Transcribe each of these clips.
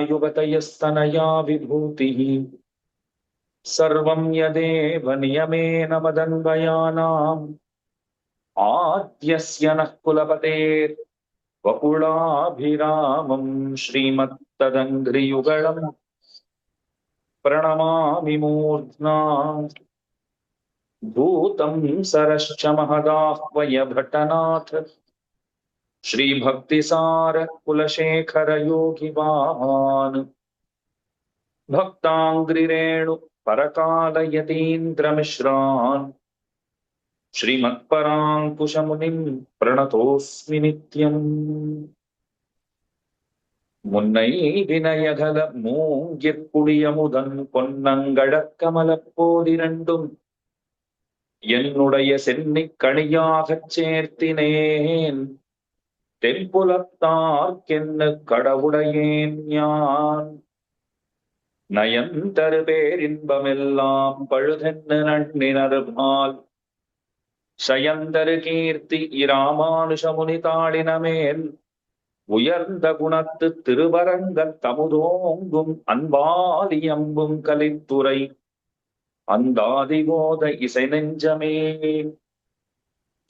युगतयस्तनया विभूतिः सर्वं यदेव नियमेन मदन्वयानाम् आद्यस्य नः कुलपतेर्वकुलाभिरामं श्रीमत्तदङ्घ्रियुगळम् प्रणमामि मूर्ध्ना भूतं सरश्च महदाह्वय भट्टनाथ श्रीभक्तिसार कुलशेखर योगिवाहान् भक्ताङ्घ्रिरेणु परकालयतीन्द्रमिश्रान् श्रीमत्पराङ्कुशमुनिं प्रणतोऽस्मि नित्यम् முன்னை வினயகல மூங்கிற்குடியமுதன் பொன்னங்கழக் கமலப்போதிரண்டும் என்னுடைய சென்னிக் கணியாகச் சேர்த்தினேன் தென்புலத்தார்க்கென்னு கடவுடையேன் யான் நயந்தரு பேரின்பமெல்லாம் பழுதென்னு நன்னினர்பால் சயந்தரு கீர்த்தி இராமானுஷமுனி தாளினமேல் உயர்ந்த குணத்து திருவரங்கத் தமுதோங்கும் அன்பாலியம்பும் கலித்துறை அந்தாதிபோத இசை நெஞ்சமே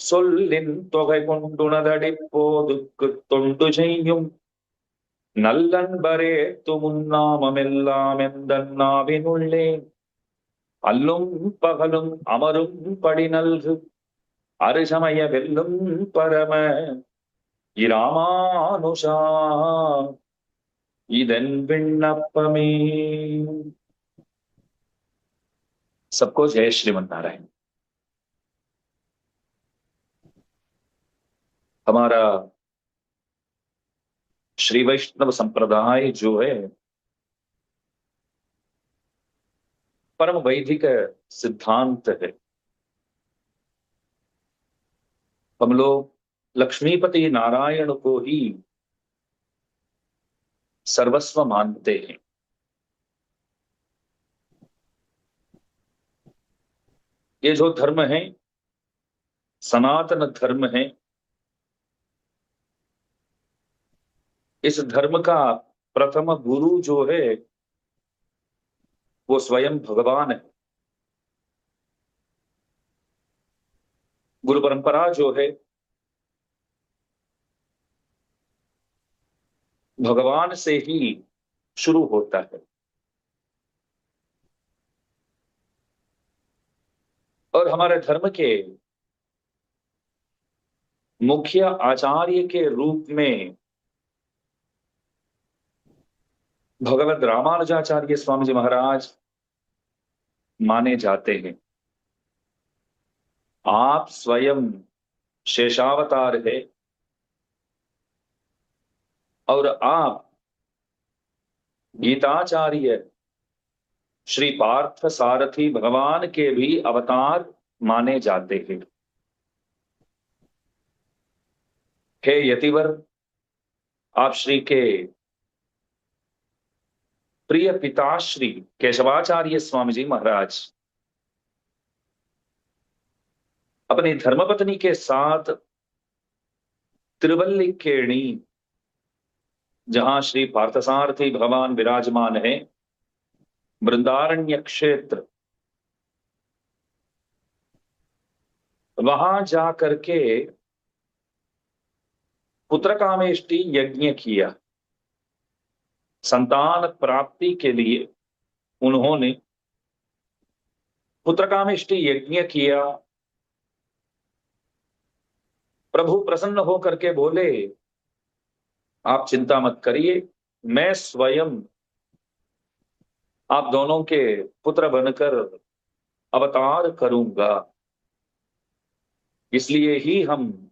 சொல்லின் தொகை கொண்டுணதடிப்போதுக்கு தொண்டு செய்யும் நல்லன்பரே துமுன்னாமெல்லாம் எந்த நாவினுள்ளே அல்லும் பகலும் அமரும் படி நல்கு அருசமய வெல்லும் பரம இராமானுஷா இதன் विण्णप्पमे। सबको जय श्रीमन नारायण। हमारा श्री वैष्णव संप्रदाय जो है परम वैदिक सिद्धांत है। हम लोग लक्ष्मीपति नारायण को ही सर्वस्व मानते हैं। ये जो धर्म है सनातन धर्म है, इस धर्म का प्रथम गुरु जो है वो स्वयं भगवान है। गुरु परंपरा जो है भगवान से ही शुरू होता है और हमारे धर्म के मुख्य आचार्य के रूप में भगवत रामानुजाचार्य स्वामी जी महाराज माने जाते हैं। आप स्वयं शेषावतार है और आप गीताचार्य श्री पार्थ सारथी भगवान के भी अवतार माने जाते हैं। हे यतिवर, आप श्री के प्रिय पिताश्री केशवाचार्य स्वामी जी महाराज अपनी धर्मपत्नी के साथ तिरुवल्लिकेणी, जहां श्री पार्थसारथी भगवान विराजमान है, वृंदारण्य क्षेत्र, वहां जाकर के पुत्रकामेष्टि यज्ञ किया। संतान प्राप्ति के लिए उन्होंने पुत्रकामेष्टि यज्ञ किया। प्रभु प्रसन्न होकर के बोले, आप चिंता मत करिए, मैं स्वयं आप दोनों के पुत्र बनकर अवतार करूंगा। इसलिए ही हम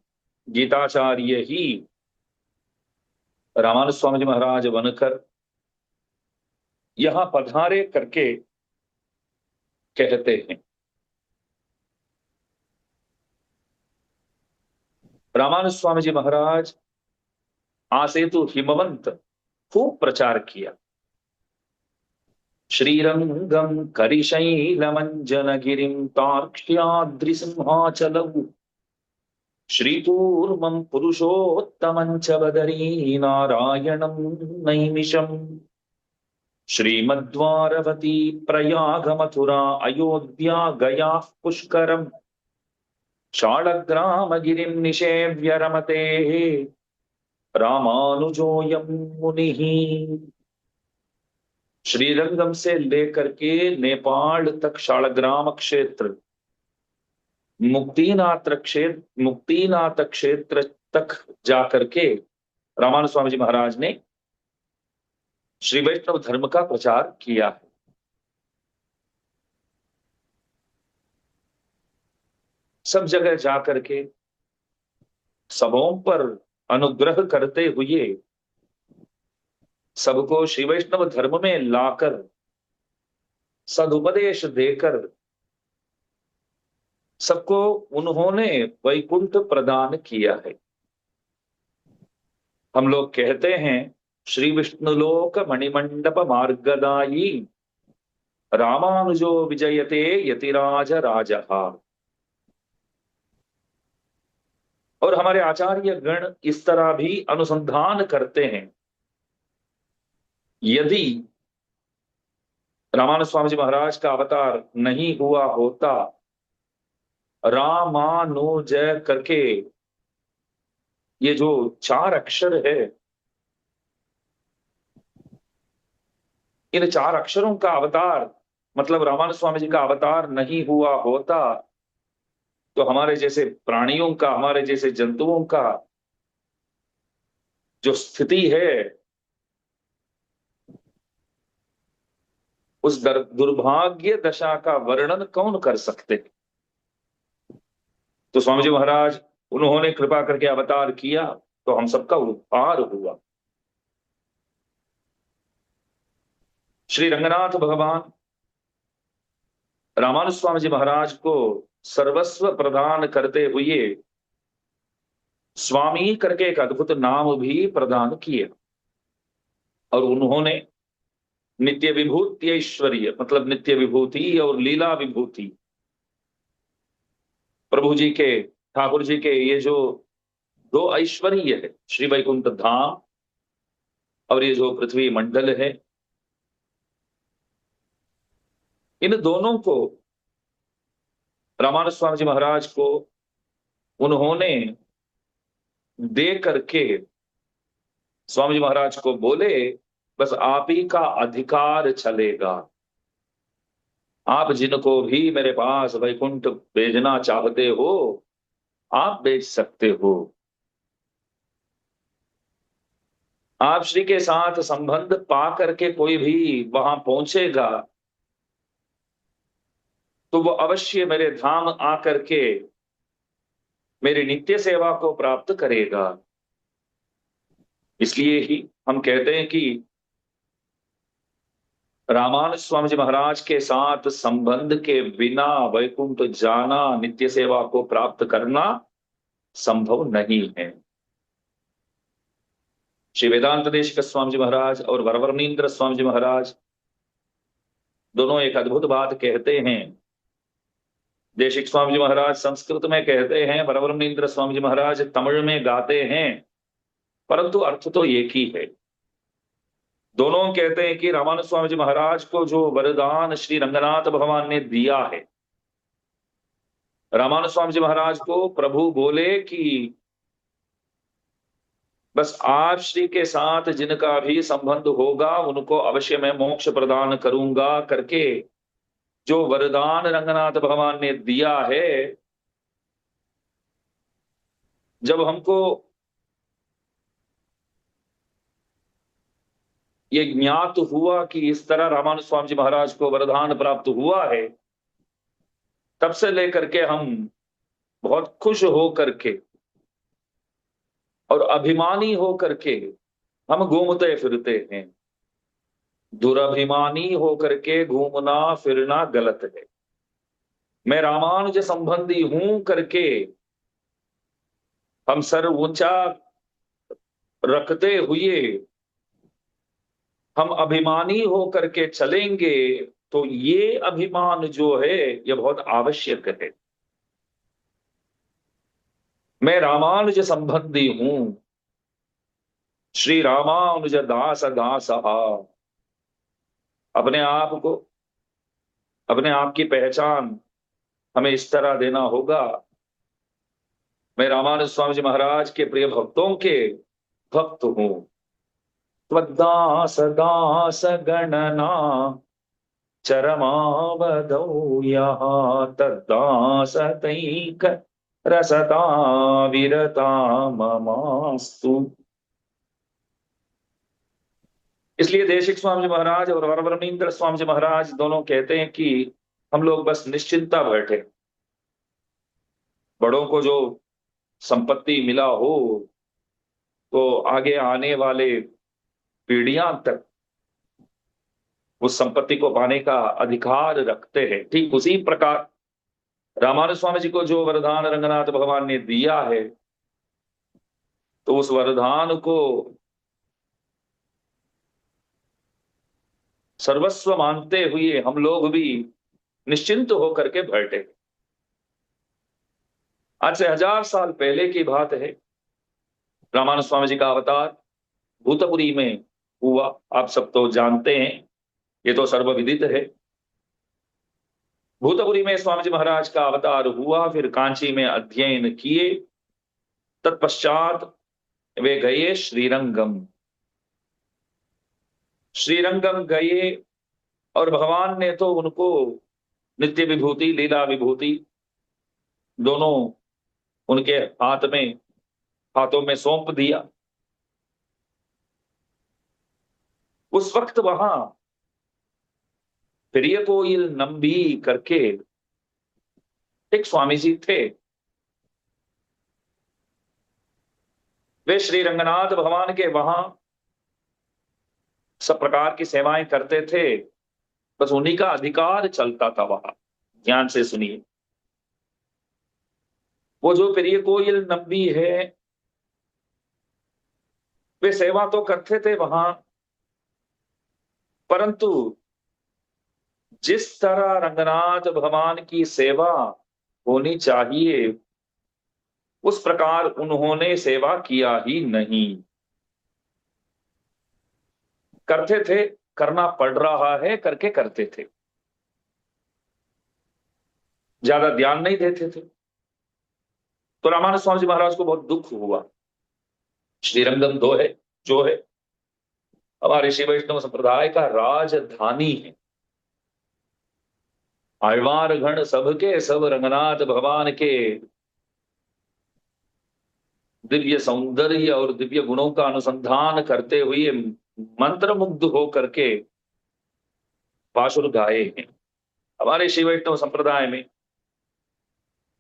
गीताचार्य ही रामानुज स्वामी जी महाराज बनकर यहां पधारे करके कहते हैं। रामानुज स्वामी जी महाराज आसेतु हिमवंत खूब प्रचार किया। श्रीरंगम करिशैलमंजनगिरिं तार्क्ष्याद्रिसिंहाचलौ श्रीकूर्मं पुरुषोत्तमं च बदरी नारायणं नैमिषम् श्रीमद्वारवती प्रयाग मथुरा अयोध्या गया पुष्करम् शालग्रामगिरिं निषेव्य रमते रामानुजोऽयं मुनिः। श्रीरंगम से लेकर के नेपाल तक शालग्राम क्षेत्र, मुक्तिनाथ क्षेत्र तक जाकर के रामानुज स्वामी जी महाराज ने श्री वैष्णव धर्म का प्रचार किया है। सब जगह जाकर के सबों पर अनुग्रह करते हुए सबको श्री वैष्णव धर्म में लाकर सदुपदेश देकर सबको उन्होंने वैकुंठ प्रदान किया है। हम लोग कहते हैं श्री विष्णुलोक मणिमंडप मार्गदायी रामानुजो विजयते यतिराज राजहा। और हमारे आचार्य गण इस तरह भी अनुसंधान करते हैं, यदि रामानुज स्वामी जी महाराज का अवतार नहीं हुआ होता, रामानुज करके ये जो 4 अक्षर है, इन 4 अक्षरों का अवतार मतलब रामानुज स्वामी जी का अवतार नहीं हुआ होता तो हमारे जैसे प्राणियों का, हमारे जैसे जंतुओं का जो स्थिति है, उस दुर्भाग्य दशा का वर्णन कौन कर सकते। तो स्वामी जी महाराज उन्होंने कृपा करके अवतार किया तो हम सबका उद्धार हुआ। श्री रंगनाथ भगवान रामानुज स्वामी जी महाराज को सर्वस्व प्रदान करते हुए स्वामी करके एक अद्भुत नाम भी प्रदान किया। और उन्होंने नित्य विभूति ऐश्वर्य मतलब नित्य विभूति और लीला विभूति, प्रभु जी के, ठाकुर जी के ये जो 2 ऐश्वर्य है, श्री वैकुंठ धाम और ये जो पृथ्वी मंडल है, इन दोनों को रामानुज स्वामी जी महाराज को उन्होंने दे करके स्वामी जी महाराज को बोले, बस आप ही का अधिकार चलेगा, आप जिनको भी मेरे पास वैकुंठ भेजना चाहते हो आप भेज सकते हो। आप श्री के साथ संबंध पा करके कोई भी वहां पहुंचेगा तो वो अवश्य मेरे धाम आकर के मेरी नित्य सेवा को प्राप्त करेगा। इसलिए ही हम कहते हैं कि रामानुज स्वामी जी महाराज के साथ संबंध के बिना वैकुंठ जाना, नित्य सेवा को प्राप्त करना संभव नहीं है। श्री वेदांत देशिक स्वामी जी महाराज और वरवर्णींद्र स्वामी जी महाराज दोनों एक अद्भुत बात कहते हैं। देशिक स्वामी जी महाराज संस्कृत में कहते हैं, वरवर्णींद्र स्वामी जी महाराज तमिल में गाते हैं, परंतु अर्थ तो एक ही है। दोनों कहते हैं कि रामानुज स्वामी जी महाराज को जो वरदान श्री रंगनाथ भगवान ने दिया है, रामानुज स्वामी जी महाराज को प्रभु बोले कि बस आप श्री के साथ जिनका भी संबंध होगा उनको अवश्य मैं मोक्ष प्रदान करूंगा करके जो वरदान रंगनाथ भगवान ने दिया है, जब हमको ये ज्ञात हुआ कि इस तरह रामानुज स्वामी जी महाराज को वरदान प्राप्त हुआ है, तब से लेकर के हम बहुत खुश हो करके और अभिमानी हो करके हम घूमते फिरते हैं। दुराभिमानी हो करके घूमना फिरना गलत है। मैं रामानुज संबंधी हूं करके हम सर ऊंचा रखते हुए हम अभिमानी हो करके चलेंगे तो ये अभिमान जो है ये बहुत आवश्यक है। मैं रामानुज संबंधी हूं, श्री रामानुज दास दास। अपने आप को, अपने आप की पहचान हमें इस तरह देना होगा, मैं रामानुज स्वामी जी महाराज के प्रिय भक्तों के भक्त हूं। त्वद्दास दास गणना चरमावधौ यहाँ तद्दास तैक रसता विरता ममास्तु। इसलिए देशिक स्वामी जी महाराज और वरवरनींद्र स्वामी जी महाराज दोनों कहते हैं कि हम लोग बस निश्चिंता बैठे, बड़ों को जो संपत्ति मिला हो तो आगे आने वाले पीढ़ियां तक उस संपत्ति को पाने का अधिकार रखते हैं। ठीक उसी प्रकार रामानुज स्वामी जी को जो वरदान रंगनाथ भगवान ने दिया है, तो उस वरदान को सर्वस्व मानते हुए हम लोग भी निश्चिंत होकर के बैठे। आज से 1000 साल पहले की बात है, रामानुज स्वामी जी का अवतार भूतपुरी में हुआ। आप सब तो जानते हैं, ये तो सर्वविदित है। भूतपुरी में स्वामी जी महाराज का अवतार हुआ, फिर कांची में अध्ययन किए, तत्पश्चात वे गए श्रीरंगम। श्रीरंगम गए और भगवान ने तो उनको नित्य विभूति लीला विभूति दोनों उनके हाथों में सौंप दिया। उस वक्त वहां प्रिय कोयल नंबी करके एक स्वामी जी थे। वे श्री रंगनाथ भगवान के वहां सब प्रकार की सेवाएं करते थे, बस उन्हीं का अधिकार चलता था वहां। ध्यान से सुनिए, वो जो प्रिय कोयल नंबी है, वे सेवा तो करते थे वहां, परंतु जिस तरह रंगनाथ भगवान की सेवा होनी चाहिए उस प्रकार उन्होंने सेवा किया ही नहीं। करते थे, करना पड़ रहा है करके करते थे, ज्यादा ध्यान नहीं देते थे। तो रामानंद स्वामी जी महाराज को बहुत दुख हुआ। श्रीरंगम दो है जो है हमारे शिव वैष्णव संप्रदाय का राजधानी है। आழ்वार गण सबके सब रंगनाथ भगवान के दिव्य सौंदर्य और दिव्य गुणों का अनुसंधान करते हुए मंत्र मुग्ध हो करके पाशुर गाए हैं। हमारे शिव वैष्णव संप्रदाय में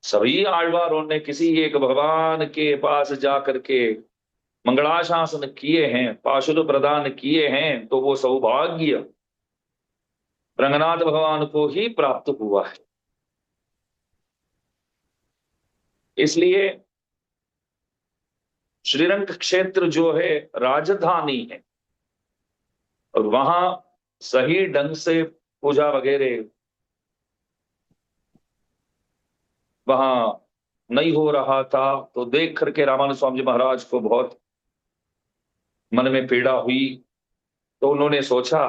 सभी आழ்वारों ने किसी एक भगवान के पास जा करके मंगलाशासन किए हैं, पाशुर प्रदान किए हैं, तो वो सौभाग्य रंगनाथ भगवान को ही प्राप्त हुआ है। इसलिए श्रीरंग क्षेत्र जो है राजधानी है, और वहां सही ढंग से पूजा वगैरह वहां नहीं हो रहा था, तो देख करके रामानुज स्वामी जी महाराज को बहुत मन में पीड़ा हुई। तो उन्होंने सोचा,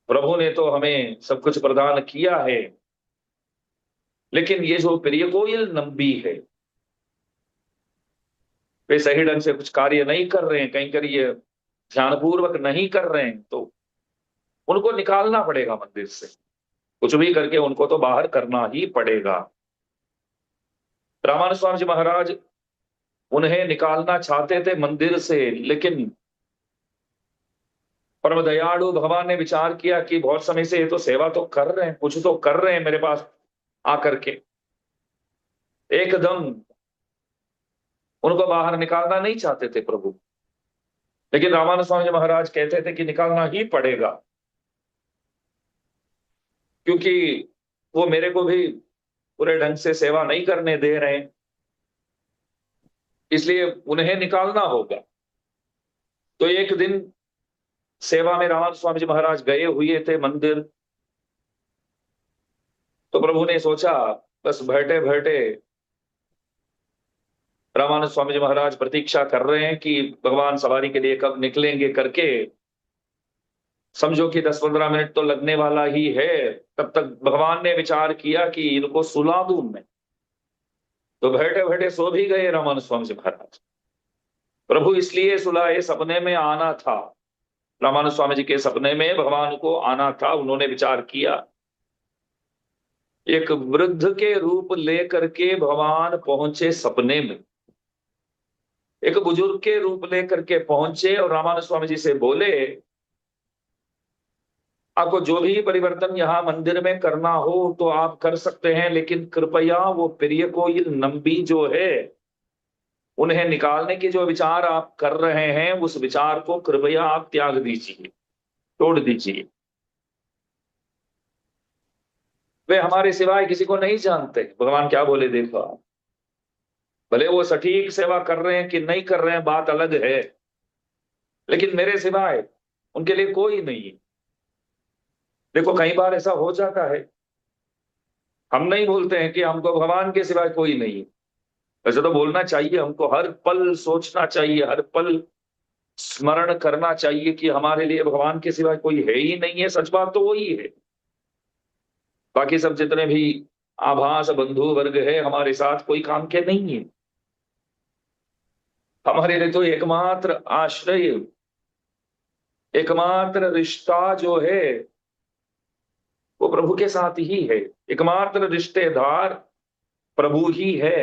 प्रभु ने तो हमें सब कुछ प्रदान किया है, लेकिन ये जो प्रिय कोयल नंबी है, वे सही ढंग से कुछ कार्य नहीं कर रहे हैं, कहीं करिए ध्यानपूर्वक नहीं कर रहे हैं, तो उनको निकालना पड़ेगा मंदिर से। कुछ भी करके उनको तो बाहर करना ही पड़ेगा। रामानुज स्वामी जी महाराज उन्हें निकालना चाहते थे मंदिर से, लेकिन परम दयालु भगवान ने विचार किया कि बहुत समय से ये तो सेवा तो कर रहे हैं, कुछ तो कर रहे हैं मेरे पास आकर के, एकदम उनको बाहर निकालना नहीं चाहते थे प्रभु। लेकिन रामानुज स्वामी जी महाराज कहते थे कि निकालना ही पड़ेगा, क्योंकि वो मेरे को भी पूरे ढंग से सेवा नहीं करने दे रहे हैं, इसलिए उन्हें निकालना होगा। तो एक दिन सेवा में रामानुज स्वामी जी महाराज गए हुए थे मंदिर, तो प्रभु ने सोचा बस बैठे बैठे रामानंद स्वामी जी महाराज प्रतीक्षा कर रहे हैं कि भगवान सवारी के लिए कब निकलेंगे करके। समझो कि 10-15 मिनट तो लगने वाला ही है। तब तक भगवान ने विचार किया कि इनको सुला दूं मैं। तो बैठे बैठे सो भी गए रामानंद स्वामी जी महाराज। प्रभु इसलिए सुलाए, सपने में आना था। रामानंद स्वामी जी के सपने में भगवान को आना था। उन्होंने विचार किया, एक वृद्ध के रूप लेकर के भगवान पहुंचे सपने में। एक बुजुर्ग के रूप लेकर के पहुंचे और रामानंद स्वामी जी से बोले, आपको जो भी परिवर्तन यहाँ मंदिर में करना हो तो आप कर सकते हैं, लेकिन कृपया वो प्रिय कोयल नंबी जो है उन्हें निकालने के जो विचार आप कर रहे हैं, उस विचार को कृपया आप त्याग दीजिए, तोड़ दीजिए। वे हमारे सिवाय किसी को नहीं जानते। भगवान क्या बोले देखो आप, भले वो सटीक सेवा कर रहे हैं कि नहीं कर रहे हैं बात अलग है, लेकिन मेरे सिवाय उनके लिए कोई नहीं है। देखो कई बार ऐसा हो जाता है, हम नहीं बोलते हैं कि हमको भगवान के सिवाय कोई नहीं है। वैसे तो बोलना चाहिए, हमको हर पल सोचना चाहिए, हर पल स्मरण करना चाहिए कि हमारे लिए भगवान के सिवाय कोई है ही नहीं है। सच बात तो वही है। बाकी सब जितने भी आभास बंधु वर्ग है हमारे साथ कोई काम के नहीं है। हमारे लिए तो एकमात्र आश्रय, एकमात्र रिश्ता जो है वो प्रभु के साथ ही है। एकमात्र रिश्तेदार प्रभु ही है।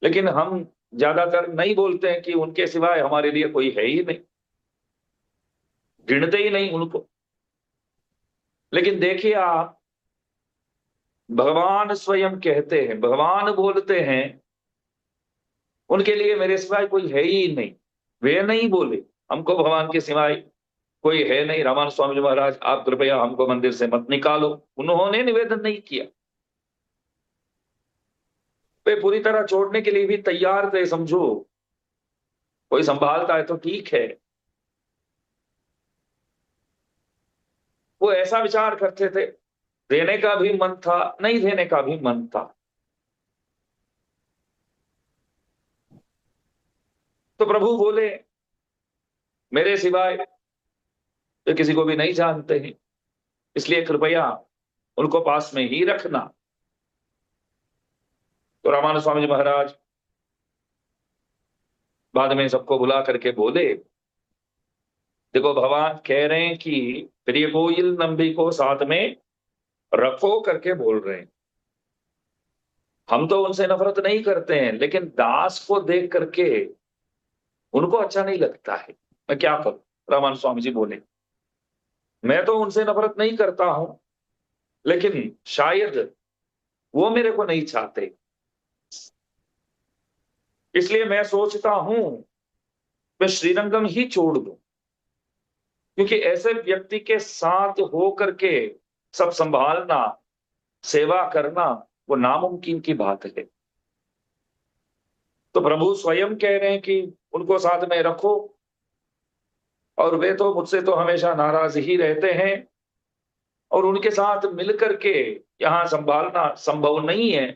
लेकिन हम ज्यादातर नहीं बोलते हैं कि उनके सिवाय हमारे लिए कोई है ही नहीं, गिनते ही नहीं उनको। लेकिन देखिए आप, भगवान स्वयं कहते हैं, भगवान बोलते हैं, उनके लिए मेरे सिवाय कोई है ही नहीं। वे नहीं बोले हमको भगवान के सिवाय कोई है नहीं, रामानंद स्वामी जी महाराज आप कृपया हमको मंदिर से मत निकालो। उन्होंने निवेदन नहीं किया। वे पूरी तरह छोड़ने के लिए भी तैयार थे। समझो कोई संभालता है तो ठीक है। वो ऐसा विचार करते थे, देने का भी मन था, नहीं देने का भी मन था। तो प्रभु बोले मेरे सिवाय तो किसी को भी नहीं जानते हैं, इसलिए कृपया उनको पास में ही रखना। तो रामानंद स्वामी जी महाराज बाद में सबको बुला करके बोले, देखो भगवान कह रहे हैं कि प्रिय कोयल नंबी को साथ में रखो करके बोल रहे हैं। हम तो उनसे नफरत नहीं करते हैं, लेकिन दास को देख करके उनको अच्छा नहीं लगता है। मैं क्या करूं? रामानंद स्वामी जी बोले, मैं तो उनसे नफरत नहीं करता हूं, लेकिन शायद वो मेरे को नहीं चाहते, इसलिए मैं सोचता हूं मैं श्रीरंगम ही छोड़ दूं। क्योंकि ऐसे व्यक्ति के साथ हो करके सब संभालना, सेवा करना, वो नामुमकिन की बात है। तो प्रभु स्वयं कह रहे हैं कि उनको साथ में रखो, और वे तो मुझसे तो हमेशा नाराज ही रहते हैं, और उनके साथ मिलकर के यहां संभालना संभव नहीं है।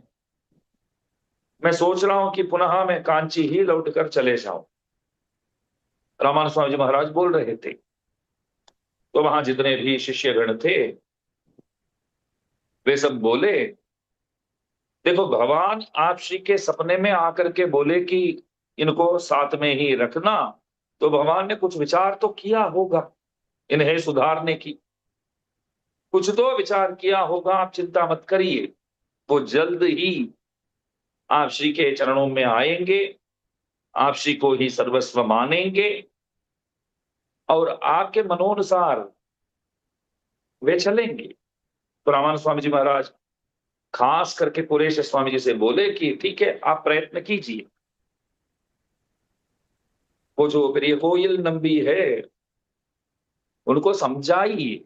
मैं सोच रहा हूं कि पुनः मैं कांची ही लौटकर चले जाऊं। रामानंद स्वामी जी महाराज बोल रहे थे। तो वहां जितने भी शिष्यगण थे वे सब बोले, देखो भगवान आप श्री के सपने में आकर के बोले कि इनको साथ में ही रखना, तो भगवान ने कुछ विचार तो किया होगा इन्हें सुधारने की। कुछ तो विचार किया होगा, आप चिंता मत करिए। वो जल्द ही आप श्री के चरणों में आएंगे, आप श्री को ही सर्वस्व मानेंगे, और आपके मनोनुसार वे चलेंगे। तो रामानंद स्वामी जी महाराज खास करके कुरेश स्वामी जी से बोले कि ठीक है, आप प्रयत्न कीजिए। वो जो प्रिय कोयल नंबी है उनको समझाइए।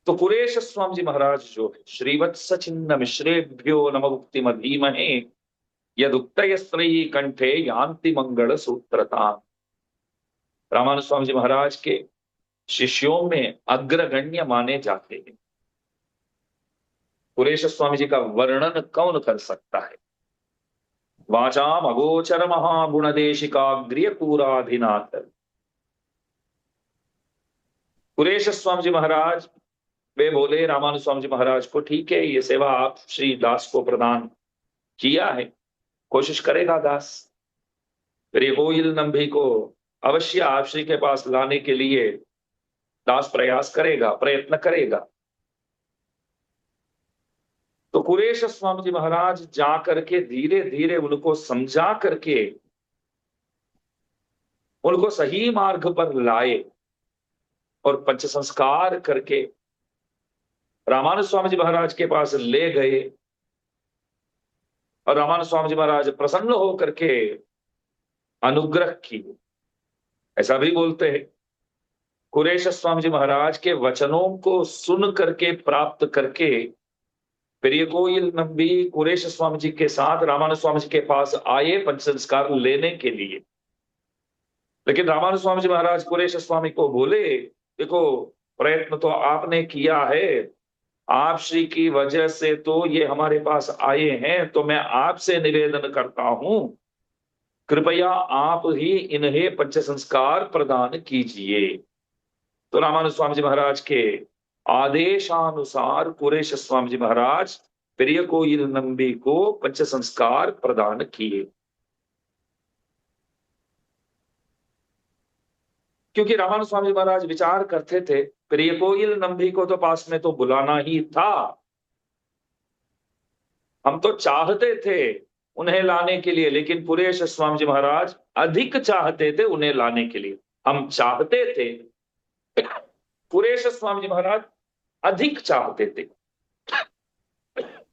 तो कुरेश स्वामी जी महाराज जो है, श्रीवत्स छिन्न मिश्रेभ्यो नम मुक्ति मधीमहे यदुक्तयस्त्रयी कंठे यान्ति मंगल सूत्रता। रामानंद स्वामी जी महाराज के शिष्यों में अग्रगण्य माने जाते हैं कुरेश स्वामी जी का वर्णन कौन कर सकता है। वाचाम अगोचर महागुण देशिकाग्र्य पूराधिनाथ। कुरेश स्वामी जी महाराज वे बोले रामानुज स्वामी जी महाराज को, ठीक है ये सेवा आप श्री दास को प्रदान किया है, कोशिश करेगा दास। फिर ये कोयल नंभी को अवश्य आप श्री के पास लाने के लिए दास प्रयास करेगा, प्रयत्न करेगा। तो कुरेश स्वामी जी महाराज जा करके धीरे धीरे उनको समझा करके उनको सही मार्ग पर लाए और पंच संस्कार करके रामानुज स्वामी जी महाराज के पास ले गए। और रामानुज स्वामी जी महाराज प्रसन्न होकर के अनुग्रह किए। ऐसा भी बोलते हैं, कुरेश स्वामी जी महाराज के वचनों को सुन करके प्राप्त करके फिर ये कोयल नंबी कुरेश स्वामी जी के साथ रामानुज स्वामी जी के पास आए पंच संस्कार लेने के लिए। लेकिन रामानुज स्वामी जी महाराज कुरेश स्वामी को बोले, देखो प्रयत्न तो आपने किया है, आप श्री की वजह से तो ये हमारे पास आए हैं, तो मैं आपसे निवेदन करता हूं कृपया आप ही इन्हें पंच संस्कार प्रदान कीजिए। तो रामानुज स्वामी जी महाराज के आदेशानुसार कुरेश स्वामी जी महाराज प्रिय कोयल नंबी को पंच संस्कार प्रदान किए। क्योंकि रामानुज स्वामी जी महाराज विचार करते थे प्रिय कोयल नंबी को तो पास में तो बुलाना ही था, हम तो चाहते थे उन्हें लाने के लिए, लेकिन कुरेश स्वामी जी महाराज अधिक चाहते थे उन्हें लाने के लिए। हम चाहते थे, कुरेश स्वामी जी महाराज अधिक चाहते थे,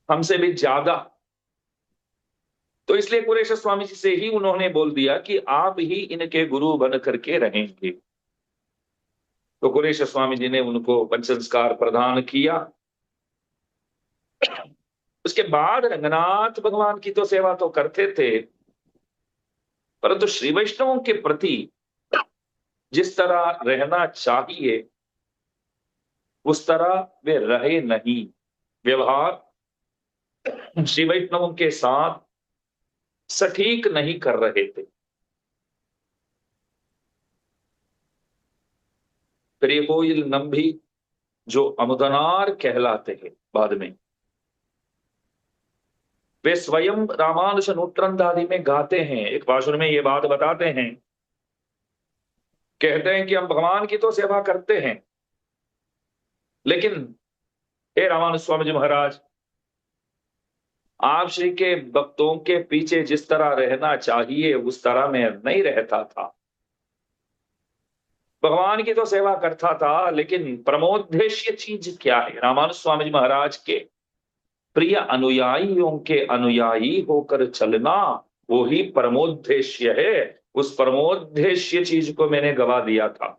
हमसे भी ज्यादा। तो इसलिए कुरेश स्वामी जी से ही उन्होंने बोल दिया कि आप ही इनके गुरु बन करके रहेंगे। तो कुरेश स्वामी जी ने उनको पंच संस्कार प्रदान किया। उसके बाद रंगनाथ भगवान की तो सेवा तो करते थे, परंतु श्री वैष्णवों के प्रति जिस तरह रहना चाहिए उस तरह वे रहे नहीं। व्यवहार श्री वैष्णवों के साथ सटीक नहीं कर रहे थे। फिर ये कोयल नंभी जो अमुदनार कहलाते हैं बाद में, वे स्वयं रामानुज नूत्रंद आदि में गाते हैं, एक भाषण में ये बात बताते हैं, कहते हैं कि हम भगवान की तो सेवा करते हैं, लेकिन हे रामानुज स्वामी जी महाराज आप श्री के भक्तों के पीछे जिस तरह रहना चाहिए उस तरह में नहीं रहता था। भगवान की तो सेवा करता था, लेकिन परमोद्देश्य चीज क्या है? रामानुज स्वामी जी महाराज के प्रिय अनुयायियों के अनुयायी होकर चलना, वो ही परमोद्देश्य है। उस परमोद्देश्य चीज को मैंने गवा दिया था।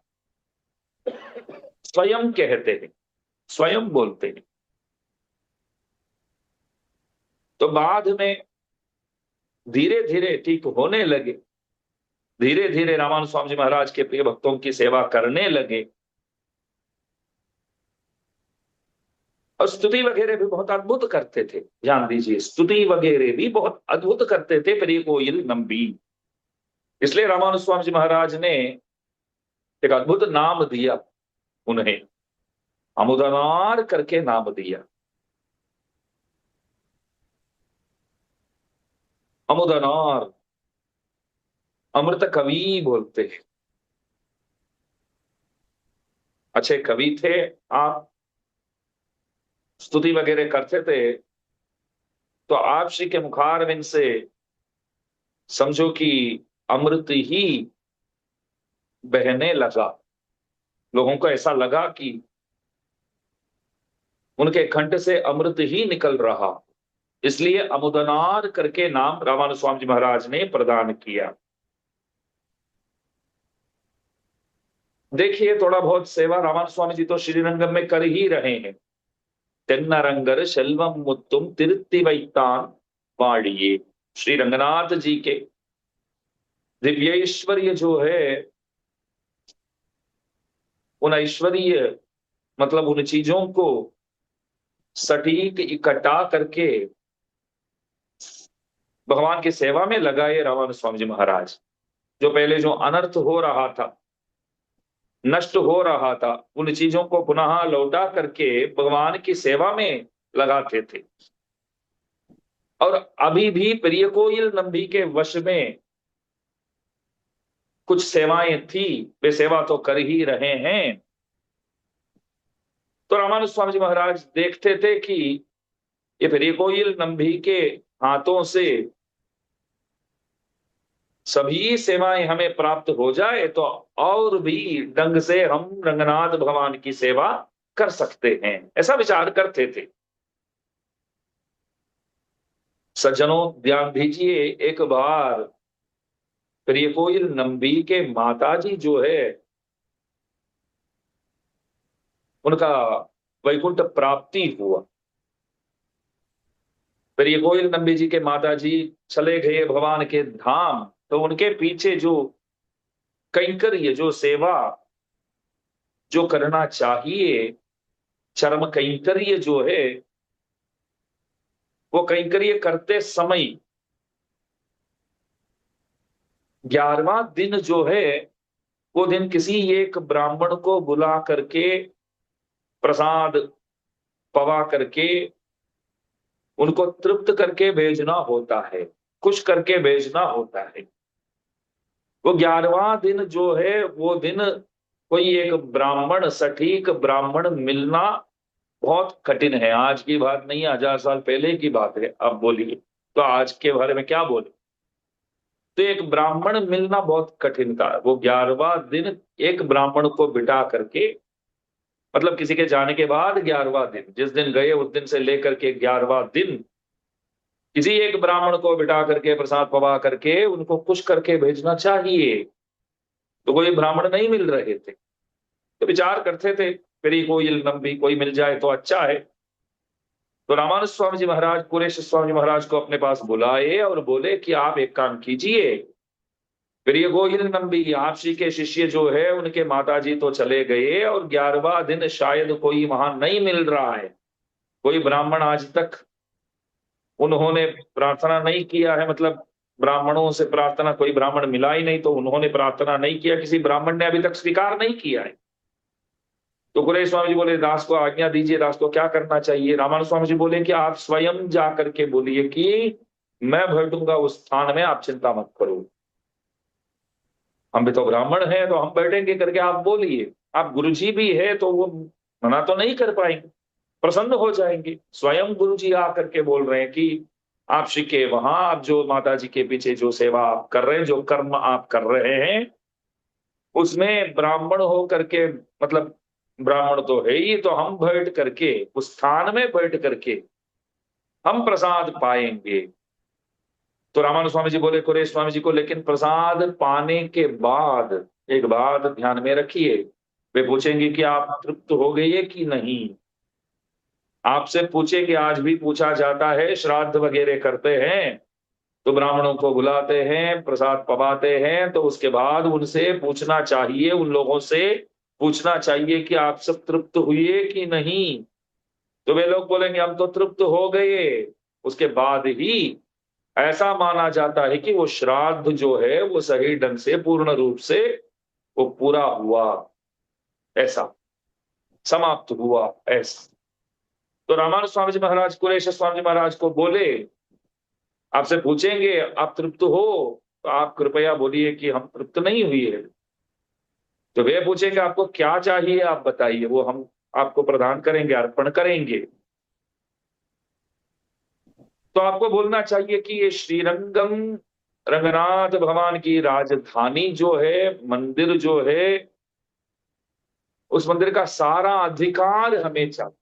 स्वयं कहते हैं, स्वयं बोलते हैं। तो बाद में धीरे धीरे ठीक होने लगे, धीरे धीरे रामानुज स्वामी जी महाराज के प्रिय भक्तों की सेवा करने लगे। और स्तुति वगैरह भी बहुत अद्भुत करते थे, ध्यान दीजिए, स्तुति वगैरह भी बहुत अद्भुत करते थे प्रिय कोयल नंबी। इसलिए रामानुज स्वामी जी महाराज ने एक अद्भुत नाम दिया उन्हें, अमुदनार करके नाम दिया। अमुदनार, अमृत कवि बोलते हैं। अच्छे कवि थे आप, स्तुति वगैरह करते थे, तो आप श्री के मुखारविंद से समझो कि अमृत ही बहने लगा। लोगों को ऐसा लगा कि उनके कंठ से अमृत ही निकल रहा, इसलिए अमुदनार करके नाम रामानुज स्वामी जी महाराज ने प्रदान किया। देखिए थोड़ा बहुत सेवा रामानुज स्वामी जी तो श्रीरंगम में कर ही रहे हैं। तेन्नरंगर सेल्वम मुत्तुम तिरुत्ति वैतान पाड़िए, श्री रंगनाथ जी के दिव्य ऐश्वर्य जो है, उन ऐश्वर्य मतलब उन चीजों को सटीक इकट्ठा करके भगवान की सेवा में लगाए रामानंद स्वामी जी महाराज। जो पहले जो अनर्थ हो रहा था, नष्ट हो रहा था, उन चीजों को पुनः लौटा करके भगवान की सेवा में लगाते थे। और अभी भी प्रिय कोयल नंबी के वश में कुछ सेवाएं थी, वे सेवा तो कर ही रहे हैं। तो रामानुज स्वामी जी महाराज देखते थे कि ये प्रिय कोयल नंबी के हाथों से सभी सेवाएं हमें प्राप्त हो जाए तो और भी ढंग से हम रंगनाथ भगवान की सेवा कर सकते हैं, ऐसा विचार करते थे। सज्जनों ध्यान दीजिए, एक बार प्रिय कोयल नंबी के माताजी जो है उनका वैकुंठ प्राप्ति हुआ। प्रिय कोयल नंबी जी के माताजी चले गए भगवान के धाम, तो उनके पीछे जो कैंकर्य, जो सेवा जो करना चाहिए, चरम कैंकर्य जो है, वो कैंकर्य करते समय 11वां दिन जो है, वो दिन किसी एक ब्राह्मण को बुला करके प्रसाद पवा करके उनको तृप्त करके भेजना होता है, खुश करके भेजना होता है। वो 11वां दिन जो है, वो दिन कोई एक ब्राह्मण, सटीक ब्राह्मण मिलना बहुत कठिन है। आज की बात नहीं, 1000 साल पहले की बात है। अब बोलिए तो आज के बारे में क्या बोले। तो एक ब्राह्मण मिलना बहुत कठिन था। वो 11वां दिन एक ब्राह्मण को बिठा करके, मतलब किसी के जाने के बाद 11वां दिन, जिस दिन गए उस दिन से लेकर के 11वां दिन किसी एक ब्राह्मण को बिठा करके प्रसाद पवा करके उनको खुश करके भेजना चाहिए। तो कोई ब्राह्मण नहीं मिल रहे थे, तो विचार करते थे फिर कोई लंबी कोई मिल जाए तो अच्छा है। तो रामानुज स्वामी जी महाराज कुरेश स्वामी जी महाराज को अपने पास बुलाए और बोले कि आप एक काम कीजिए, प्रिय गोहिल नंबी आप श्री के शिष्य जो है उनके माताजी तो चले गए और 11वां दिन शायद कोई वहां नहीं मिल रहा है। कोई ब्राह्मण आज तक उन्होंने प्रार्थना नहीं किया है, मतलब ब्राह्मणों से प्रार्थना, कोई ब्राह्मण मिला ही नहीं तो उन्होंने प्रार्थना नहीं किया, किसी ब्राह्मण ने अभी तक स्वीकार नहीं किया है। तो कुरेश स्वामी जी बोले दास को आज्ञा दीजिए, दास को क्या करना चाहिए। रामानुज स्वामी जी बोले कि आप स्वयं जा करके बोलिए कि मैं बैठूंगा उस स्थान में, आप चिंता मत करो। हम भी तो ब्राह्मण हैं तो हम बैठेंगे करके आप बोलिए। आप गुरु जी भी है तो वो मना तो नहीं कर पाएंगे, प्रसन्न हो जाएंगे। स्वयं गुरु जी आकर के बोल रहे हैं कि आप शिके वहां, आप जो माता जी के पीछे जो सेवा आप कर रहे हैं, जो कर्म आप कर रहे हैं, उसमें ब्राह्मण हो करके, मतलब ब्राह्मण तो है ही, तो हम बैठ करके उस स्थान में बैठ करके हम प्रसाद पाएंगे। तो रामानुज स्वामी जी बोले कुरेश स्वामी जी को, लेकिन प्रसाद पाने के बाद एक बात ध्यान में रखिए, वे पूछेंगे कि आप तृप्त हो गए कि नहीं। आपसे पूछेंगे, आज भी पूछा जाता है, श्राद्ध वगैरह करते हैं तो ब्राह्मणों को बुलाते हैं, प्रसाद पवाते हैं, तो उसके बाद उनसे पूछना चाहिए, उन लोगों से पूछना चाहिए कि आप सब तृप्त हुए कि नहीं। तो वे लोग बोलेंगे हम तो तृप्त हो गए। उसके बाद ही ऐसा माना जाता है कि वो श्राद्ध जो है वो सही ढंग से, पूर्ण रूप से वो पूरा हुआ, ऐसा समाप्त हुआ, ऐसा। तो रामानुज स्वामी जी महाराज कुरेश स्वामी जी महाराज को बोले, आपसे पूछेंगे आप तृप्त हो, तो आप कृपया बोलिए कि हम तृप्त नहीं हुए हैं। तो वे पूछेंगे आपको क्या चाहिए, आप बताइए, वो हम आपको प्रदान करेंगे, अर्पण करेंगे। तो आपको बोलना चाहिए कि ये श्रीरंगम, रंगनाथ भगवान की राजधानी जो है, मंदिर जो है, उस मंदिर का सारा अधिकार हमें चाहिए।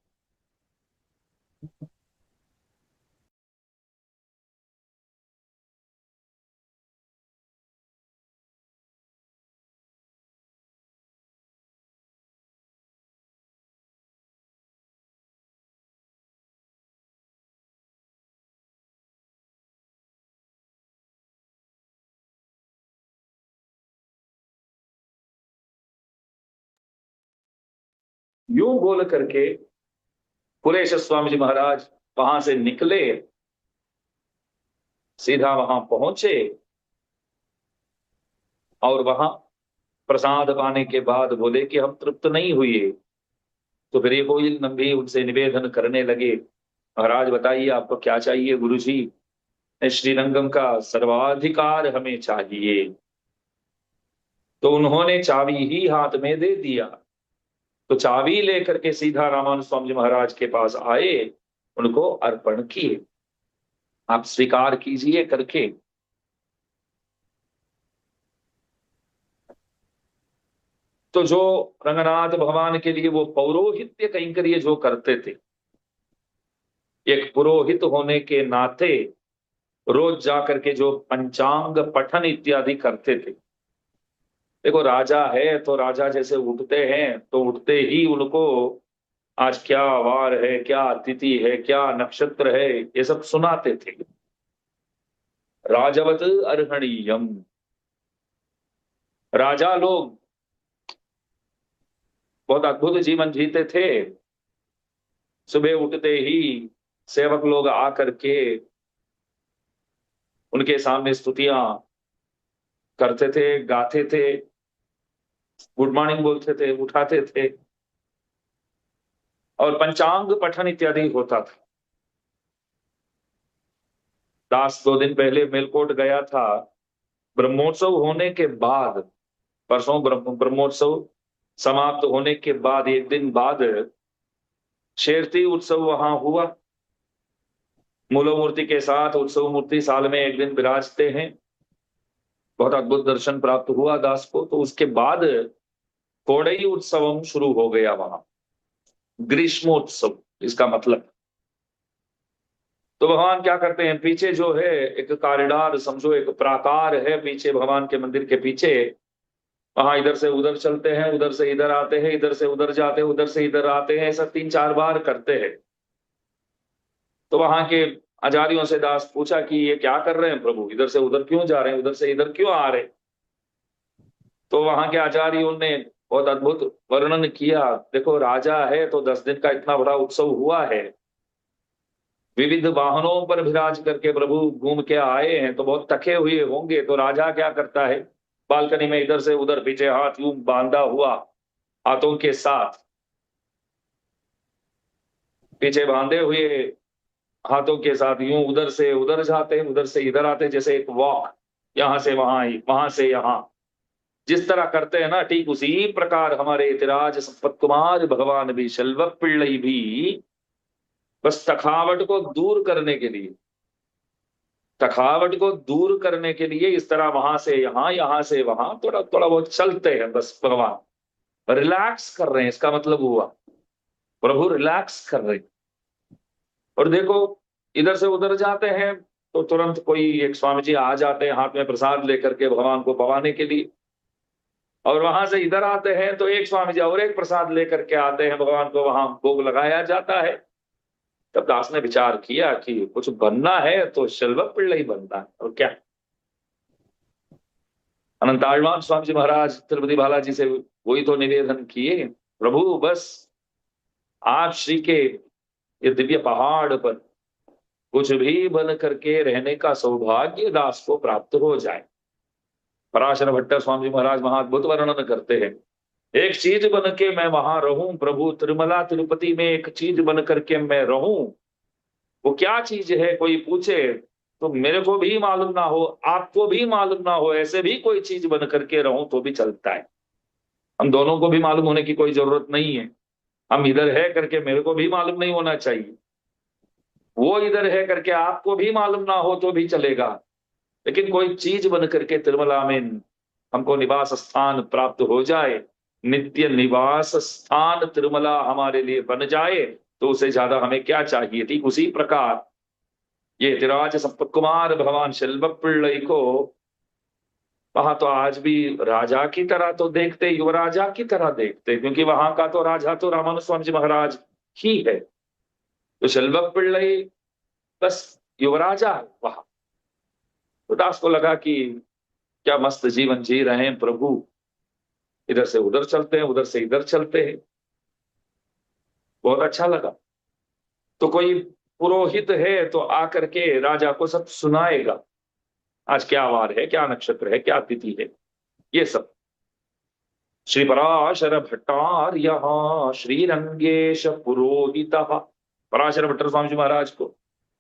यूं बोल करके पुरेश स्वामी जी महाराज वहां से निकले, सीधा वहां पहुंचे और वहां प्रसाद पाने के बाद बोले कि हम तृप्त नहीं हुए। तो फिर ये कोई नंभी उनसे निवेदन करने लगे, महाराज बताइए आपको क्या चाहिए। गुरु जी, श्रीरंगम का सर्वाधिकार हमें चाहिए। तो उन्होंने चाबी ही हाथ में दे दिया। तो चाबी लेकर के सीधा रामानुज स्वामी जी महाराज के पास आए, उनको अर्पण किए, आप स्वीकार कीजिए करके। तो जो रंगनाथ भगवान के लिए वो पौरोहित्य कैंकर्य जो करते थे, एक पुरोहित होने के नाते रोज जाकर के जो पंचांग पठन इत्यादि करते थे। देखो राजा है तो राजा जैसे उठते हैं तो उठते ही उनको आज क्या वार है, क्या तिथि है, क्या नक्षत्र है, ये सब सुनाते थे। राजवत अर्हणीयम, राजा लोग बहुत अद्भुत जीवन जीते थे। सुबह उठते ही सेवक लोग आकर के उनके सामने स्तुतियां करते थे, गाते थे, गुड मॉर्निंग बोलते थे, उठाते थे, और पंचांग पठन इत्यादि होता था। दास 2 दिन पहले मेलकोट गया था। ब्रह्मोत्सव होने के बाद, परसों ब्रह्मोत्सव समाप्त होने के बाद 1 दिन बाद शेरती उत्सव वहां हुआ। मूलो मूर्ति के साथ उत्सव मूर्ति साल में 1 दिन विराजते हैं। बहुत अद्भुत दर्शन प्राप्त हुआ दास को। तो उसके बाद कोडई उत्सव शुरू हो गया वहां, ग्रीष्मोत्सव इसका मतलब। तो भगवान क्या करते हैं, पीछे जो है एक कॉरिडोर समझो, एक प्राकार है पीछे भगवान के मंदिर के पीछे। वहां इधर से उधर चलते हैं, उधर से इधर आते हैं, इधर से उधर जाते हैं, उधर से इधर आते हैं, ऐसा 3-4 बार करते हैं। तो वहां के आचार्यों से दास पूछा कि ये क्या कर रहे हैं प्रभु, इधर से उधर क्यों जा रहे हैं, उधर से इधर क्यों आ रहे हैं। तो वहां के आचार्यों ने बहुत अद्भुत वर्णन किया। देखो राजा है तो 10 दिन का इतना बड़ा उत्सव हुआ है, विविध वाहनों पर विराज करके प्रभु घूम के आए हैं, तो बहुत थके हुए होंगे। तो राजा क्या करता है, बालकनी में इधर से उधर पीछे हाथ यूं बांधा हुआ, हाथों के साथ पीछे बांधे हुए, हाथों के साथ यूं उधर से उधर जाते हैं, उधर से इधर आते हैं, जैसे एक वॉक, यहां से वहां, वहां से यहां जिस तरह करते हैं ना, ठीक उसी प्रकार हमारे इतिराज संपत कुमार भगवान भी, शल्व पिल्लई भी, बस थकावट को दूर करने के लिए, थकावट को दूर करने के लिए इस तरह वहां से यहां, यहां से वहां थोड़ा थोड़ा बहुत चलते हैं। बस भगवान रिलैक्स कर रहे हैं, इसका मतलब हुआ प्रभु रिलैक्स कर रहे हैं। और देखो इधर से उधर जाते हैं तो तुरंत कोई एक स्वामी जी आ जाते हैं हाथ में प्रसाद लेकर के भगवान को पवाने के लिए। और वहां से इधर आते हैं तो एक स्वामी जी और एक प्रसाद लेकर के आते हैं, भगवान को वहां भोग लगाया जाता है। तब दास ने विचार किया कि कुछ बनना है तो शल्व पिल्लई बनना है, और क्या। अनंत आळवान स्वामी जी महाराज तिरुपति बालाजी से वही तो निवेदन किए, प्रभु बस आप श्री के ये दिव्य पहाड़ पर कुछ भी बन करके रहने का सौभाग्य दास को प्राप्त हो जाए। पराशर भट्ट स्वामी जी महाराज महाअद्भुत वर्णन करते हैं, एक चीज बन के मैं वहां रहूं प्रभु, तिरुमला तिरुपति में एक चीज बन करके मैं रहूं। वो क्या चीज है कोई पूछे तो मेरे को भी मालूम ना हो, आपको भी मालूम ना हो, ऐसे भी कोई चीज बन करके रहूं तो भी चलता है। हम दोनों को भी मालूम होने की कोई जरूरत नहीं है। हम इधर है करके मेरे को भी मालूम नहीं होना चाहिए, वो इधर है करके आपको भी मालूम ना हो तो भी चलेगा। लेकिन कोई चीज बन करके तिरुमला में हमको निवास स्थान प्राप्त हो जाए, नित्य निवास स्थान तिरुमला हमारे लिए बन जाए, तो उससे ज्यादा हमें क्या चाहिए। ठीक उसी प्रकार ये तिराज संपत कुमार भगवान शल्व पिल्लई को वहां तो आज भी राजा की तरह तो देखते, युवराजा की तरह देखते, क्योंकि वहां का तो राजा तो रामानुज स्वामी जी महाराज ही है। तो शल्व पिल्लई बस युवराजा है वहां। तो दास को लगा कि क्या मस्त जीवन जी रहे हैं प्रभु, इधर से उधर चलते हैं, उधर से इधर चलते हैं, बहुत अच्छा लगा। तो कोई पुरोहित है तो आकर के राजा को सब सुनाएगा, आज क्या वार है, क्या नक्षत्र है, क्या तिथि है, ये सब। श्री पराशर भट्टार्य श्रीरंगेश पुरोहित, पराशर भट्टर स्वामी जी महाराज को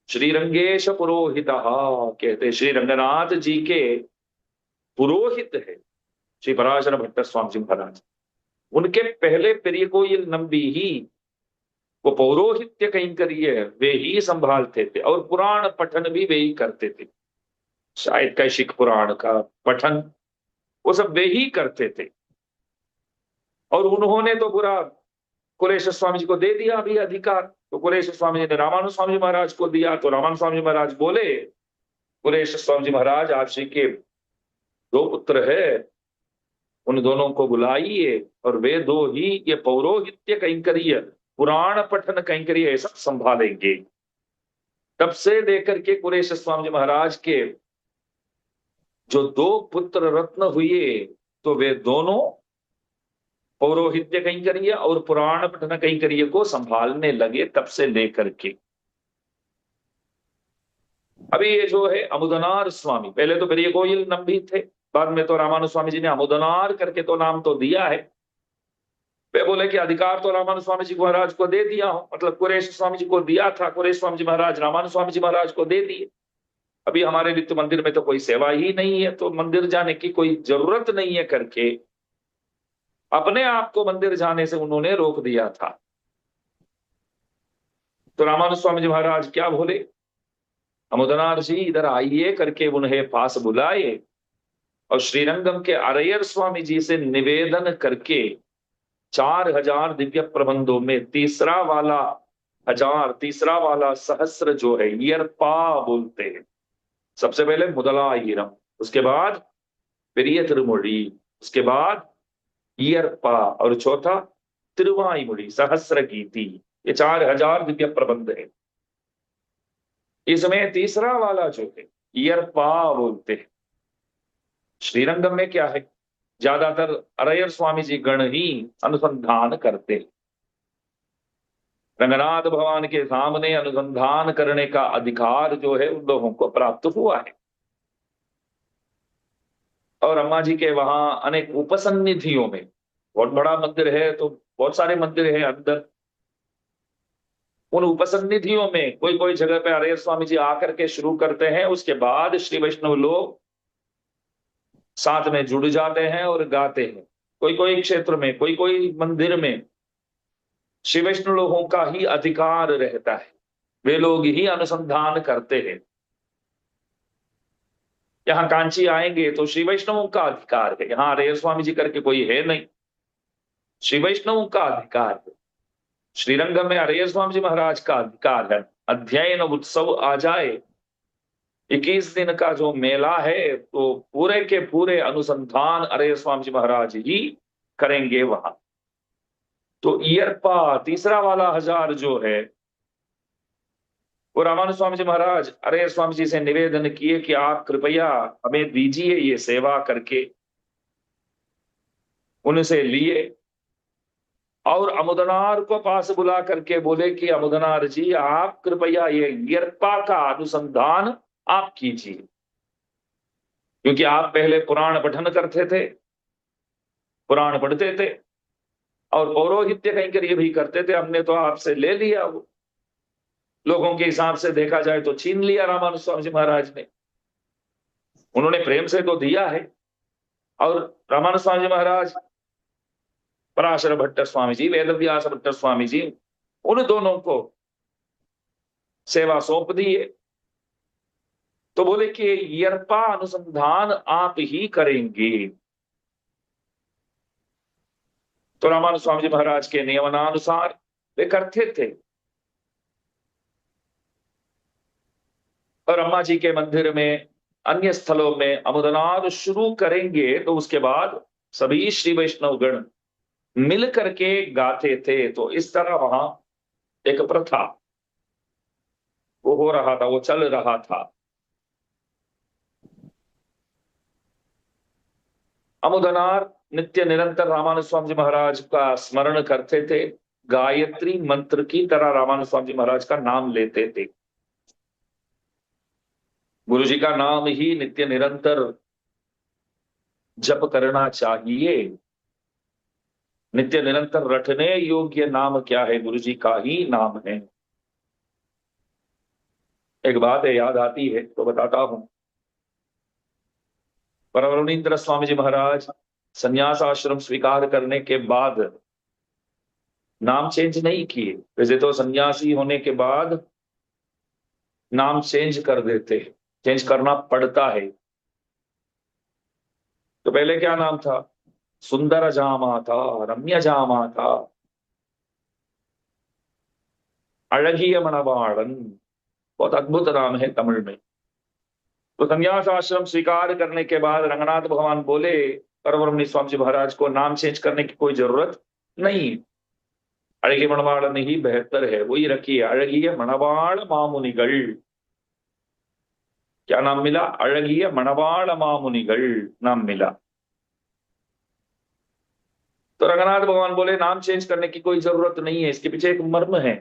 श्रीरंगेश पुरोहित कहते, श्री रंगनाथ जी के पुरोहित है श्री पराशर भट्टर स्वामी जी महाराज। उनके पहले प्रिय को ये नंबी ही वो पौरोहित्य कैंकर्य वे ही संभालते थे, और पुराण पठन भी वे ही करते थे। शायद कैशिक पुराण का पठन वो सब वे ही करते थे। और उन्होंने तो पूरा कुलेश स्वामी जी को दे दिया अभी अधिकार। तो कुलेश स्वामी जी ने रामानु स्वामी जी महाराज को दिया, तो रामानु स्वामी जी महाराज बोले, कुलेश स्वामी जी महाराज आप श्री के दो पुत्र है, उन दोनों को बुलाइए और वे दो ही ये पौरोहित्य कैंकर्य पुराण पठन कैंकर्य ये सब संभालेंगे। तब से लेकर के कुलेश स्वामी जी महाराज के जो दो पुत्र रत्न हुए, तो वे दोनों पौरोहित्य कैंकर्य और पुराण पठन कैंकर्य को संभालने लगे तब से लेकर के। अभी ये जो है अमुदनार स्वामी, पहले तो पेरिय कोयल नंबी थे, बाद में तो रामानु स्वामी जी ने अमुदनार करके तो नाम तो दिया है। वे बोले कि अधिकार तो रामानु स्वामी जी महाराज को दे दिया हूं, मतलब कुरेश स्वामी जी को दिया था, कुरेश स्वामी जी महाराज रामानु स्वामी जी महाराज को दे दिए। अभी हमारे नित्य मंदिर में तो कोई सेवा ही नहीं है, तो मंदिर जाने की कोई जरूरत नहीं है करके अपने आप को मंदिर जाने से उन्होंने रोक दिया था। तो रामानु स्वामी जी महाराज क्या बोले, अमुदनार जी इधर आइए करके उन्हें पास बुलाए और श्रीरंगम के अरयर स्वामी जी से निवेदन करके 4000 दिव्य प्रबंधों में तीसरा वाला 1000, तीसरा वाला सहस्र जो है ईयरपा बोलते हैं। सबसे पहले मुदलाईरम, उसके बाद पेरिय तिरुमुड़ी, उसके बाद ईयरपा और चौथा तिरुवाईमुड़ी सहस्र गीति। ये 4000 दिव्य प्रबंध है। इसमें तीसरा वाला जो है ईयरपा बोलते हैं। श्रीरंगम में क्या है, ज्यादातर अरयर स्वामी जी गण ही अनुसंधान करते हैं। रंगनाथ भगवान के सामने अनुसंधान करने का अधिकार जो है उन लोगों को प्राप्त हुआ है। और अम्मा जी के वहां अनेक उपसन्निधियों में, बहुत बड़ा मंदिर है तो बहुत सारे मंदिर है अंदर, उन उपसन्निधियों में कोई कोई जगह पे अरयर स्वामी जी आकर के शुरू करते हैं, उसके बाद श्री वैष्णव लोग साथ में जुड़ जाते हैं और गाते हैं। कोई कोई क्षेत्र में, कोई कोई मंदिर में श्री वैष्णव लोगों का ही अधिकार रहता है, वे लोग ही अनुसंधान करते हैं। यहाँ कांची आएंगे तो श्री वैष्णवों का अधिकार है, यहाँ अरयर स्वामी जी करके कोई है नहीं, श्री वैष्णवों का अधिकार है। श्रीरंगम में अरयर स्वामी जी महाराज का अधिकार है। अध्ययन उत्सव आ जाए, 21 दिन का जो मेला है, तो पूरे के पूरे अनुसंधान अरयर स्वामी जी महाराज ही करेंगे वहां। तो ईयरपा तीसरा वाला 1000 जो है वो रामानु स्वामी जी महाराज अरयर स्वामी जी से निवेदन किए कि आप कृपया हमें दीजिए ये सेवा करके, उनसे लिए और अमुदनार को पास बुला करके बोले कि अमुदनार जी आप कृपया ये ईयरपा का अनुसंधान आप कीजिए, क्योंकि आप पहले पुराण पठन करते थे, पुराण पढ़ते थे और पौरोहित्य कैंकर्य भी करते थे। हमने तो आपसे ले लिया, वो लोगों के हिसाब से देखा जाए तो छीन लिया रामानु स्वामी जी महाराज ने। उन्होंने प्रेम से तो दिया है। और रामानु स्वामी जी महाराज, पराशर भट्ट स्वामी जी, वेदव्यास भट्ट स्वामी जी, उन दोनों को सेवा सौंप दिए। तो बोले कि ईयरपा अनुसंधान आप ही करेंगे। तो रामानु स्वामी जी महाराज के नियमनानुसार वे करते थे। और अम्मा जी के मंदिर में, अन्य स्थलों में अमुदनाद शुरू करेंगे तो उसके बाद सभी श्री वैष्णव गण मिल करके गाते थे। तो इस तरह वहां एक प्रथा वो हो रहा था, वो चल रहा था। अमुदनार नित्य निरंतर रामानु स्वामी जी महाराज का स्मरण करते थे, गायत्री मंत्र की तरह रामानंद स्वामी जी महाराज का नाम लेते थे। गुरु जी का नाम ही नित्य निरंतर जप करना चाहिए। नित्य निरंतर रटने योग्य नाम क्या है? गुरु जी का ही नाम है। एक बात है, याद आती है तो बताता हूं। परवरुणींद्र स्वामी जी महाराज संन्यास आश्रम स्वीकार करने के बाद नाम चेंज नहीं किए। वैसे तो सन्यासी होने के बाद नाम चेंज कर देते, चेंज करना पड़ता है। तो पहले क्या नाम था? सुंदर जामा था, रम्य जामा था, अड़गिय मणवाड़न। बहुत अद्भुत नाम है तमिल में। तो संन्यास आश्रम स्वीकार करने के बाद रंगनाथ भगवान बोले परवरुणि स्वामी जी महाराज को नाम चेंज करने की कोई जरूरत नहीं, अड़गिय मणवाड़न ही बेहतर है, वही रखिए, अड़गिय मणवाड़ मामुनिगल। क्या नाम मिला? अड़गिय मणवाड़ मामुनिगल नाम मिला। तो रंगनाथ भगवान बोले नाम चेंज करने की कोई जरूरत नहीं है। इसके पीछे एक मर्म है।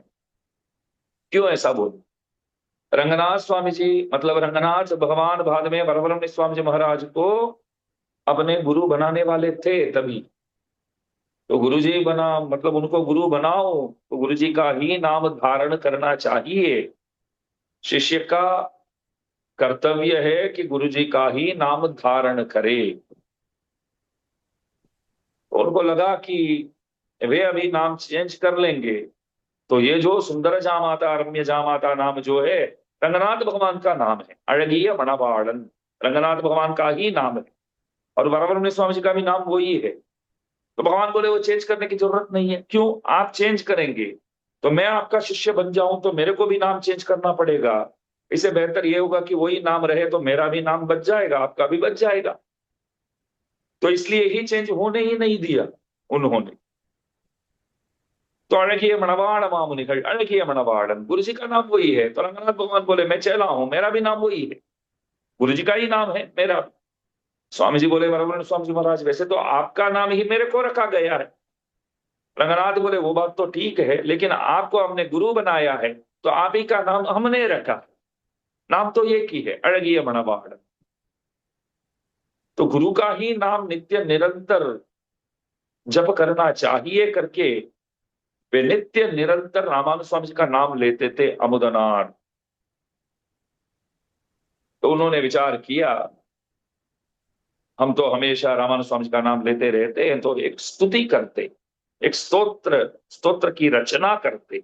क्यों ऐसा बोले? रंगनाथ स्वामी जी मतलब रंगनाथ भगवान बाद में वरवरमणि स्वामी जी महाराज को अपने गुरु बनाने वाले थे। तभी तो गुरु जी बना, मतलब उनको गुरु बनाओ तो गुरु जी का ही नाम धारण करना चाहिए। शिष्य का कर्तव्य है कि गुरु जी का ही नाम धारण करे। तो उनको लगा कि वे अभी नाम चेंज कर लेंगे तो ये जो सुंदर जामाता रम्य जामाता नाम जो है रंगनाथ भगवान का नाम है, अड़गिय मणवाड़न रंगनाथ भगवान का ही नाम है। और वरवरमणि स्वामी जी का भी नाम वही है। तो भगवान बोले वो चेंज करने की जरूरत नहीं है। क्यों? आप चेंज करेंगे तो मैं आपका शिष्य बन जाऊं तो मेरे को भी नाम चेंज करना पड़ेगा। इससे बेहतर ये होगा कि वही नाम रहे तो मेरा भी नाम बच जाएगा, आपका भी बच जाएगा। तो इसलिए ही चेंज होने ही नहीं दिया उन्होंने। तो अड़गिय मणवाड़ मामुनिகள், अड़गिय मणवाड़न गुरु जी का नाम वही है। तो रंगनाथ भगवान बोले मैं चला हूं, मेरा भी नाम वही है, गुरु जी का ही नाम है मेरा। स्वामी जी बोले वरवरमणि स्वामी जी महाराज वैसे तो आपका नाम ही मेरे को रखा गया है। रंगनाथ बोले वो बात तो ठीक है, लेकिन आपको हमने गुरु बनाया है तो आप ही का नाम हमने रखा। नाम तो एक ही है, अड़गिय मणवाड़। तो गुरु का ही नाम नित्य निरंतर जप करना चाहिए करके वे नित्य निरंतर रामानुज स्वामी जी का नाम लेते थे, अमुदनार। तो उन्होंने विचार किया हम तो हमेशा रामानुज स्वामी जी का नाम लेते रहते हैं, तो एक स्तुति करते, एक स्तोत्र स्तोत्र की रचना करते।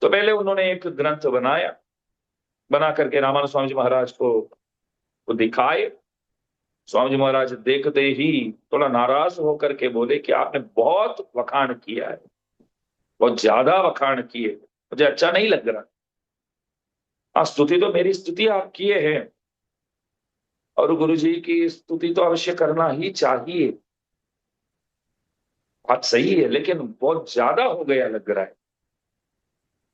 तो पहले उन्होंने एक ग्रंथ बनाया, बना करके रामानुज स्वामी जी महाराज को दिखाए। स्वामी जी महाराज देखते ही थोड़ा नाराज होकर के बोले कि आपने बहुत वखाण किया है, बहुत ज्यादा वखाण किए, मुझे अच्छा नहीं लग रहा। स्तुति तो मेरी स्तुति आप किए हैं और गुरु जी की स्तुति तो अवश्य करना ही चाहिए, बात सही है, लेकिन बहुत ज्यादा हो गया लग रहा है।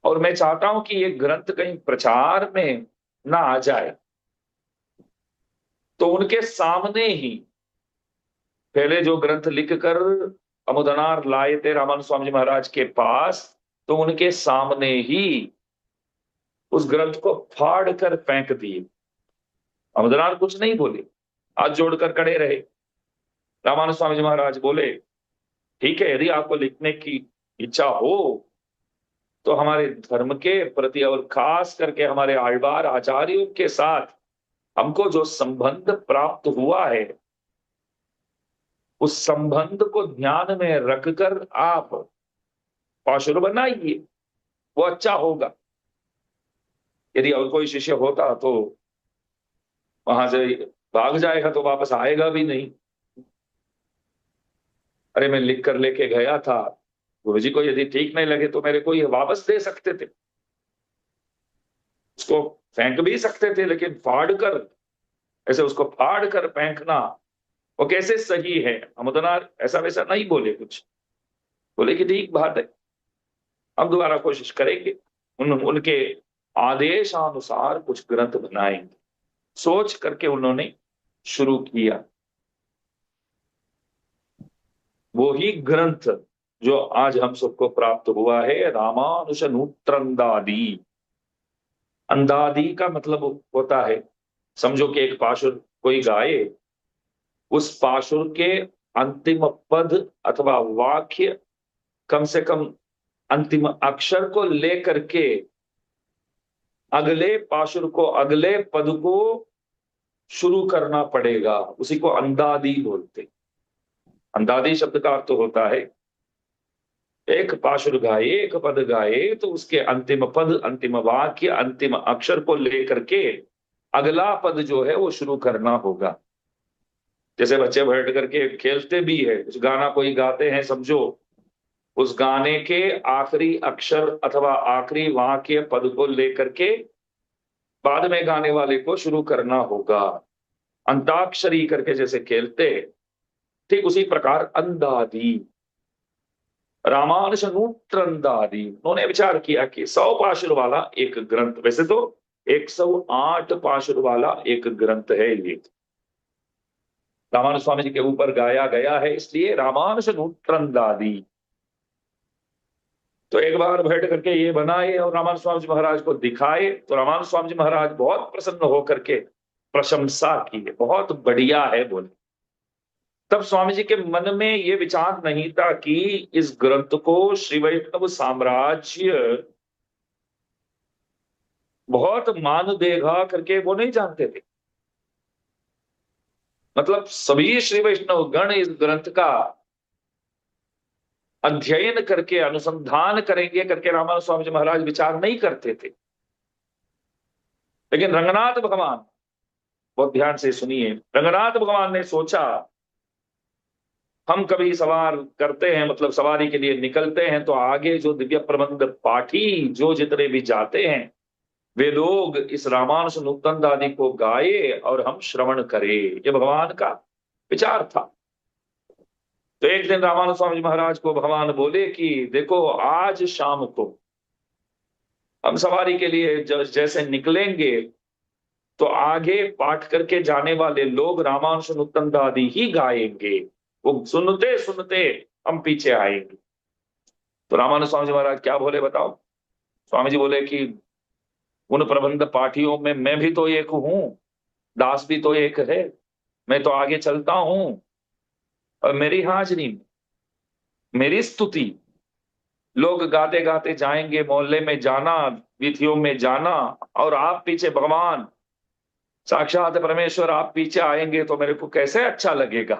और मैं चाहता हूं कि ये ग्रंथ कहीं प्रचार में ना आ जाए। तो उनके सामने ही पहले जो ग्रंथ लिखकर अमुदनार लाए थे रामानुज स्वामी जी महाराज के पास, तो उनके सामने ही उस ग्रंथ को फाड़ कर फेंक दिए। अमुदनार कुछ नहीं बोले, हाथ जोड़कर खड़े रहे। रामानुज स्वामी जी महाराज बोले ठीक है, यदि आपको लिखने की इच्छा हो तो हमारे धर्म के प्रति और खास करके हमारे आलवार आचार्यों के साथ हमको जो संबंध प्राप्त हुआ है उस संबंध को ध्यान में रखकर आप पाशुर बनाइए, वो अच्छा होगा। यदि और कोई शिष्य होता तो वहां से भाग जाएगा तो वापस आएगा भी नहीं। अरे मैं लिख कर लेके गया था, गुरुजी को यदि ठीक नहीं लगे तो मेरे को ये वापस दे सकते थे, उसको फेंक भी सकते थे, लेकिन फाड़ कर, ऐसे उसको फाड़ कर फेंकना वो कैसे सही है? अमुदनार ऐसा वैसा नहीं बोले, कुछ बोले कि ठीक बात है, हम दोबारा कोशिश करेंगे। उनके आदेशानुसार कुछ ग्रंथ बनाएंगे, सोच करके उन्होंने शुरू किया। वो ही ग्रंथ जो आज हम सबको प्राप्त हुआ है, रामानुज नूत्रंदादि। अंदादि का मतलब होता है, समझो कि एक पाशुर कोई गाए, उस पाशुर के अंतिम पद अथवा वाक्य, कम से कम अंतिम अक्षर को लेकर के अगले पाशुर को, अगले पद को शुरू करना पड़ेगा, उसी को अंदादि बोलते। अंदादि शब्द का अर्थ होता है एक पाशुर गाए, एक पद गाए, तो उसके अंतिम पद, अंतिम वाक्य, अंतिम अक्षर को लेकर के अगला पद जो है वो शुरू करना होगा। जैसे बच्चे बैठ करके खेलते भी है, उस गाना कोई गाते हैं, समझो उस गाने के आखिरी अक्षर अथवा आखिरी वाक्य पद को लेकर के बाद में गाने वाले को शुरू करना होगा। अंताक्षरी करके जैसे खेलते, ठीक उसी प्रकार अंदादि, रामानुज नूत्रंदादि। उन्होंने विचार किया कि 100 पाशुर वाला एक ग्रंथ, वैसे तो 108 पाशुर वाला एक ग्रंथ है ये, रामानुज स्वामी जी के ऊपर गाया गया है, इसलिए रामानुज नूत्रंदादि। तो एक बार बैठ करके ये बनाए और रामानुज स्वामी जी महाराज को दिखाए, तो रामानुज स्वामी जी महाराज बहुत प्रसन्न होकर के प्रशंसा की, बहुत बढ़िया है बोले। तब स्वामी जी के मन में ये विचार नहीं था कि इस ग्रंथ को श्री वैष्णव साम्राज्य बहुत मान देगा करके वो नहीं जानते थे। मतलब सभी श्री वैष्णव गण इस ग्रंथ का अध्ययन करके अनुसंधान करेंगे करके रामानुज स्वामी जी महाराज विचार नहीं करते थे। लेकिन रंगनाथ भगवान, बहुत ध्यान से सुनिए, रंगनाथ भगवान ने सोचा हम कभी सवार करते हैं, मतलब सवारी के लिए निकलते हैं, तो आगे जो दिव्य प्रबंध पाठी जो जितने भी जाते हैं वे लोग इस रामानुज नूतनदादि को गाए और हम श्रवण करें, ये भगवान का विचार था। तो एक दिन रामानुज स्वामी महाराज को भगवान बोले कि देखो आज शाम को हम सवारी के लिए जैसे निकलेंगे तो आगे पाठ करके जाने वाले लोग रामानुज नूतनदादि ही गाएंगे, वो सुनते सुनते हम पीछे आएंगे। तो रामानुज स्वामी महाराज क्या बोले बताओ? स्वामी जी बोले कि उन प्रबंध पाठियों में मैं भी तो एक हूं, दास भी तो एक है, मैं तो आगे चलता हूं और मेरी हाजरी में, मेरी स्तुति लोग गाते गाते जाएंगे, मोहल्ले में जाना, वीथियों में जाना, और आप पीछे भगवान साक्षात परमेश्वर आप पीछे आएंगे तो मेरे को कैसे अच्छा लगेगा।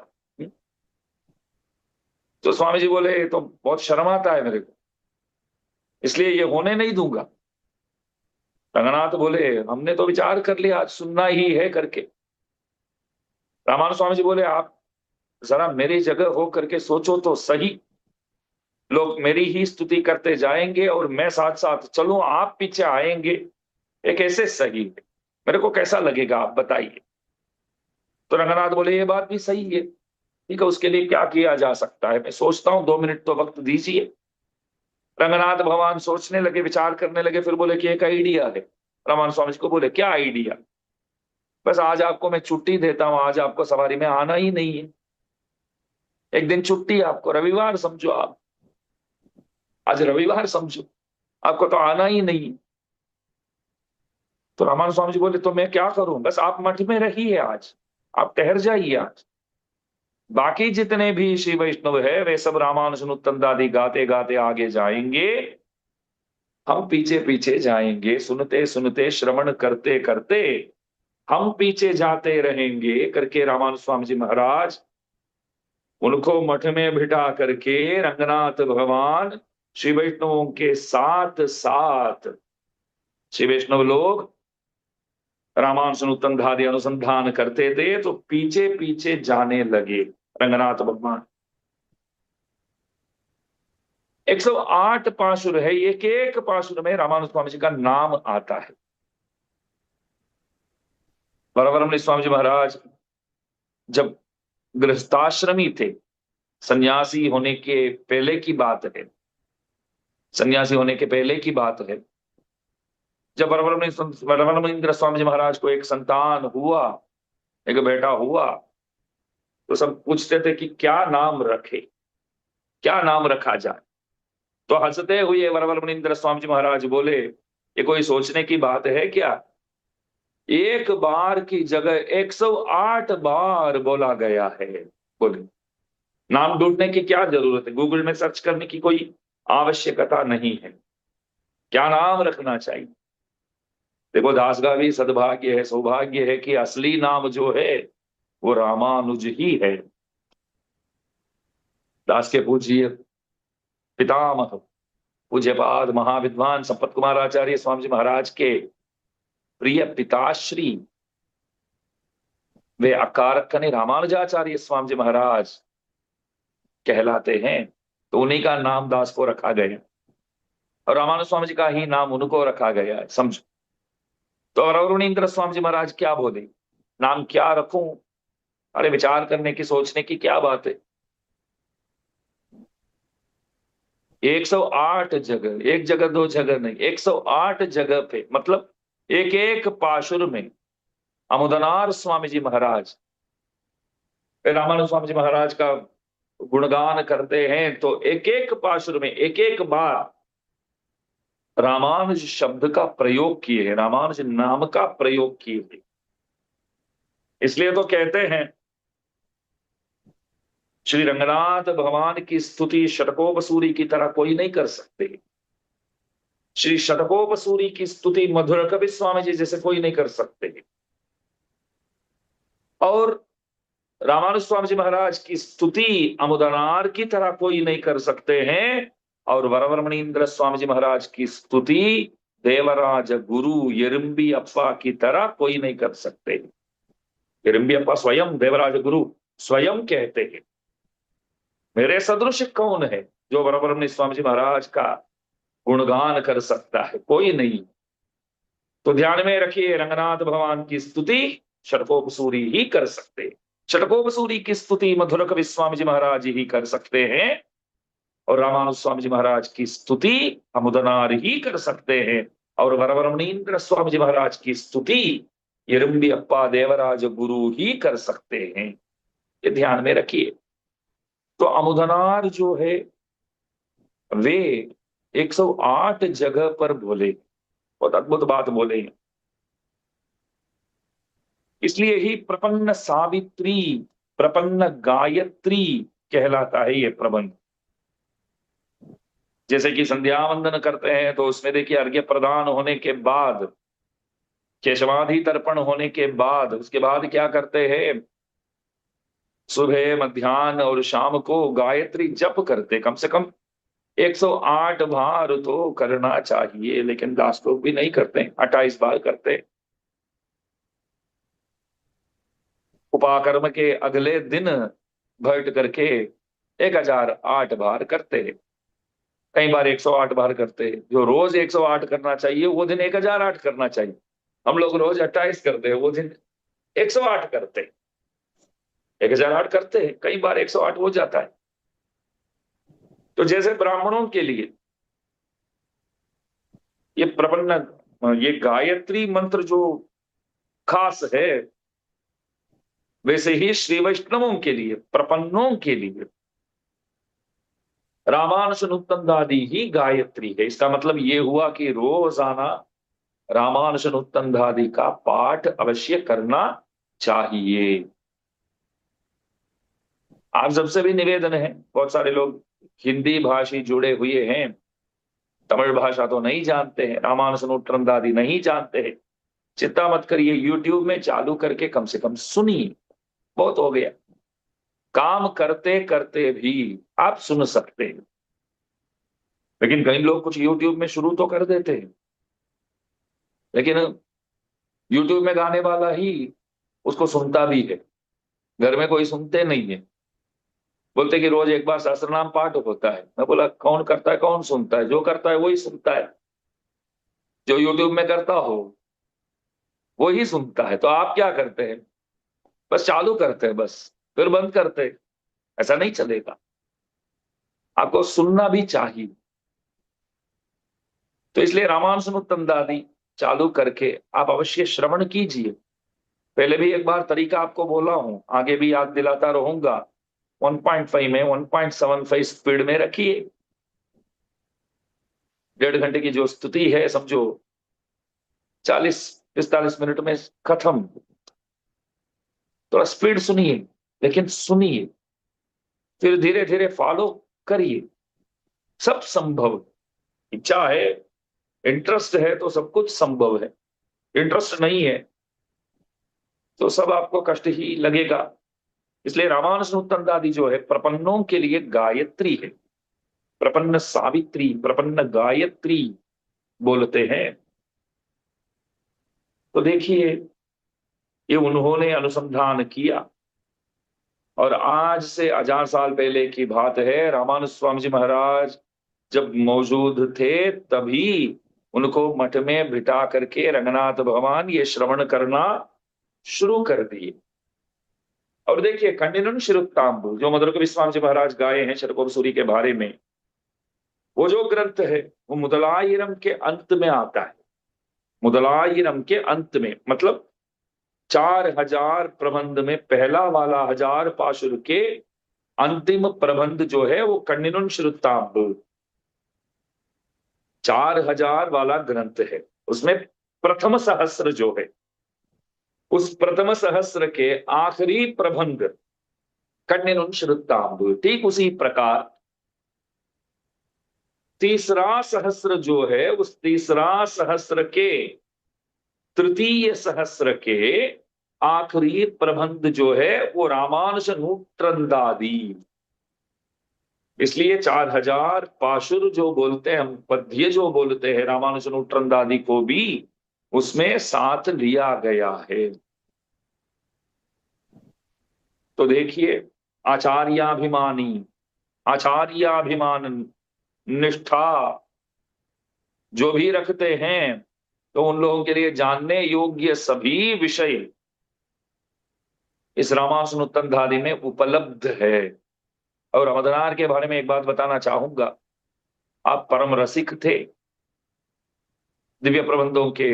तो स्वामी जी बोले तो बहुत शर्म आता है मेरे को, इसलिए ये होने नहीं दूंगा। रंगनाथ बोले हमने तो विचार कर लिया आज सुनना ही है करके। रामानुज स्वामी जी बोले आप जरा मेरी जगह हो करके सोचो तो सही, लोग मेरी ही स्तुति करते जाएंगे और मैं साथ साथ चलूं, आप पीछे आएंगे, ये कैसे सही है, मेरे को कैसा लगेगा आप बताइए। तो रंगनाथ बोले ये बात भी सही है, ठीक है, उसके लिए क्या किया जा सकता है, मैं सोचता हूं, 2 मिनट तो वक्त दीजिए। रंगनाथ भगवान सोचने लगे, विचार करने लगे, फिर बोले कि एक आइडिया है। रामानुज स्वामी जी को बोले क्या आइडिया? बस आज आपको मैं छुट्टी देता हूं, आज आपको सवारी में आना ही नहीं है, एक दिन छुट्टी आपको, रविवार समझो आप, आज रविवार समझो, आपको तो आना ही नहीं। तो रामानुज स्वामी जी बोले तो मैं क्या करूं, बस आप मठ में रहिए, आज आप ठहर जाइए, आज बाकी जितने भी श्री वैष्णव है वे सब रामानुज नूतनदादि गाते गाते आगे जाएंगे, हम पीछे पीछे जाएंगे, सुनते सुनते श्रवण करते करते हम पीछे जाते रहेंगे करके रामानुज स्वामी जी महाराज उनको मठ में बिठा करके रंगनाथ भगवान श्री वैष्णवों के साथ साथ, श्री वैष्णव लोग रामानुज नूतनदादि अनुसंधान करते थे तो पीछे पीछे जाने लगे रंगनाथ भगवान। 108 पाशुर है, एक एक पाशुर में रामानुज स्वामी जी का नाम आता है। वरवरमणि स्वामी जी महाराज जब गृहस्थाश्रमी थे, सन्यासी होने के पहले की बात है, सन्यासी होने के पहले की बात है, जब वरवरमणींद्र स्वामी जी महाराज को एक संतान हुआ, एक बेटा हुआ, तो सब पूछते थे कि क्या नाम रखे, क्या नाम रखा जाए। तो हंसते हुए वरवर मुनींद्र स्वामी जी महाराज बोले, ये कोई सोचने की बात है क्या? एक बार की जगह 108 बार बोला गया है। बोले नाम ढूंढने की क्या जरूरत है, गूगल में सर्च करने की कोई आवश्यकता नहीं है। क्या नाम रखना चाहिए? देखो दास का भी सद्भाग्य है, सौभाग्य है कि असली नाम जो है वो रामानुज ही है। दास के पूज्य पितामह पूज्यपाद महाविद्वान संपत कुमार आचार्य स्वामी जी महाराज के प्रिय पिताश्री वे अकारक कने रामानुजाचार्य स्वामी जी महाराज कहलाते हैं। तो उन्हीं का नाम दास को रखा गया और रामानुज स्वामी जी का ही नाम उनको रखा गया है, समझो। तो अरुणींद्र स्वामी जी महाराज क्या बोले, नाम क्या रखूं? अरे विचार करने की, सोचने की क्या बात है। 108 जगह, एक जगह दो जगह नहीं, 108 जगह पे, मतलब एक एक पाशुर में अमुदनार स्वामी जी महाराज रामानुज स्वामी जी महाराज का गुणगान करते हैं। तो एक एक पाशुर में एक एक बार रामानुज शब्द का प्रयोग किए हैं, रामानुज नाम का प्रयोग किए हैं। इसलिए तो कहते हैं श्री रंगनाथ भगवान की स्तुति षटकोपसूरी की तरह कोई नहीं कर सकते। श्री षटकोपसूरी की स्तुति मधुर कवि स्वामी जी जैसे कोई नहीं कर सकते। और रामानुज स्वामी जी महाराज की स्तुति अमुदनार की तरह कोई नहीं कर सकते हैं। और वरवर मुनींद्र स्वामी जी महाराज की स्तुति देवराज गुरु यिरंबी अप्पा की तरह कोई नहीं कर सकते। यिरंबी अप्पा स्वयं देवराज गुरु स्वयं कहते हैं, मेरे सदृश कौन है जो वरवर मुनि स्वामी जी महाराज का गुणगान कर सकता है? कोई नहीं। तो ध्यान में रखिए, रंगनाथ भगवान की स्तुति षटकोपसूरी ही कर सकते। षटकोपसूरी की स्तुति मधुर कवि स्वामी जी महाराज ही कर सकते हैं और रामानुज स्वामी जी महाराज की स्तुति अमुदनार ही कर सकते हैं। और वरवर मुनींद्र स्वामी जी महाराज की स्तुति यिरंबी अप्पा देवराज गुरु ही कर सकते हैं। ये ध्यान में रखिए। तो अमुदनार जो है वे 108 जगह पर बोले, बहुत अद्भुत बात बोले। इसलिए ही प्रपन्न सावित्री, प्रपन्न गायत्री कहलाता है ये प्रबंध। जैसे कि संध्या वंदन करते हैं तो उसमें देखिए अर्घ्य प्रदान होने के बाद, केशवाधि तर्पण होने के बाद, उसके बाद क्या करते हैं, सुबह मध्याह्न और शाम को गायत्री जप करते। कम से कम 108 बार तो करना चाहिए, लेकिन दास लोग भी नहीं करते, 28 बार करते। उपाकर्म के अगले दिन बैठ करके 1008 बार करते हैं, कई बार 108 बार करते हैं। जो रोज 108 करना चाहिए वो दिन 1008 करना चाहिए। हम लोग रोज 28 करते हैं, वो दिन 108 करते हैं। 1008 करते हैं, कई बार 108 हो जाता है। तो जैसे ब्राह्मणों के लिए ये प्रपन्न, ये गायत्री मंत्र जो खास है, वैसे ही श्री वैष्णवों के लिए, प्रपन्नों के लिए रामानुजनुत्तंदादि ही गायत्री है। इसका मतलब ये हुआ कि रोजाना रामानुजनुत्तंदादि का पाठ अवश्य करना चाहिए। आप सबसे भी निवेदन है, बहुत सारे लोग हिंदी भाषी जुड़े हुए हैं, तमिल भाषा तो नहीं जानते हैं, रामानुजनुत्तंदादि नहीं जानते हैं। चिंता मत करिए, यूट्यूब में चालू करके कम से कम सुनिए, बहुत हो गया। काम करते करते भी आप सुन सकते हैं। लेकिन कई लोग कुछ यूट्यूब में शुरू तो कर देते हैं, लेकिन यूट्यूब में गाने वाला ही उसको सुनता भी है, घर में कोई सुनते नहीं है। बोलते कि रोज एक बार सहस्त्रनाम पाठ होता है। मैं बोला कौन करता है, कौन सुनता है? जो करता है वही सुनता है, जो यूट्यूब में करता हो वो ही सुनता है। तो आप क्या करते हैं, बस चालू करते हैं, बस फिर बंद करते हैं। ऐसा नहीं चलेगा, आपको सुनना भी चाहिए। तो इसलिए रामानुजनुत्तंदादि चालू करके आप अवश्य श्रवण कीजिए। पहले भी एक बार तरीका आपको बोला हूं, आगे भी याद दिलाता रहूंगा 1.5 में 1.75 स्पीड में रखिए। 1.5 घंटे की जो स्तुति है समझो 40-45 मिनट में खत्म। थोड़ा स्पीड सुनिए, लेकिन सुनिए, फिर धीरे धीरे फॉलो करिए। सब संभव, इच्छा है, इंटरेस्ट है तो सब कुछ संभव है। इंटरेस्ट नहीं है तो सब आपको कष्ट ही लगेगा। इसलिए रामानुज आदि जो है प्रपन्नों के लिए गायत्री है। प्रपन्न सावित्री, प्रपन्न गायत्री बोलते हैं। तो देखिए, ये उन्होंने अनुसंधान किया और आज से 1000 साल पहले की बात है। रामानुज स्वामी जी महाराज जब मौजूद थे तभी उनको मठ में बिठा करके रंगनाथ भगवान ये श्रवण करना शुरू कर दिए। और देखिए खंडिनन शिरुत्तांबु जो मधुर कवि स्वामी जी महाराज गाए हैं शतकोप सूरी के बारे में, वो जो ग्रंथ है वो मुदलायिरम के अंत में आता है। मुदलायिरम के अंत में मतलब 4000 प्रबंध में पहला वाला 1000 पाशुर के अंतिम प्रबंध जो है वो कण्णिनुन श्रुतांबु 4000 वाला ग्रंथ है। उसमें प्रथम सहस्र जो है, उस प्रथम सहस्र के आखिरी प्रबंध कण्णिनुन श्रुतांबु। ठीक उसी प्रकार तीसरा सहस्र जो है, उस तीसरा सहस्र के तृतीय सहस्र के आखिरी प्रबंध जो है वो रामानुज नूत्रंदादि। इसलिए 4000 पाशुर जो बोलते हैं हम, पद्य जो बोलते हैं रामानुज नूत्रंदादि को भी उसमें साथ लिया गया है। तो देखिए आचार्याभिमानी, आचार्याभिमान निष्ठा जो भी रखते हैं तो उन लोगों के लिए जानने योग्य सभी विषय इस रामानुज नूत्रंदादि में उपलब्ध है। और अवधानार के बारे में एक बात बताना चाहूंगा। आप परम रसिक थे। दिव्य प्रबंधों के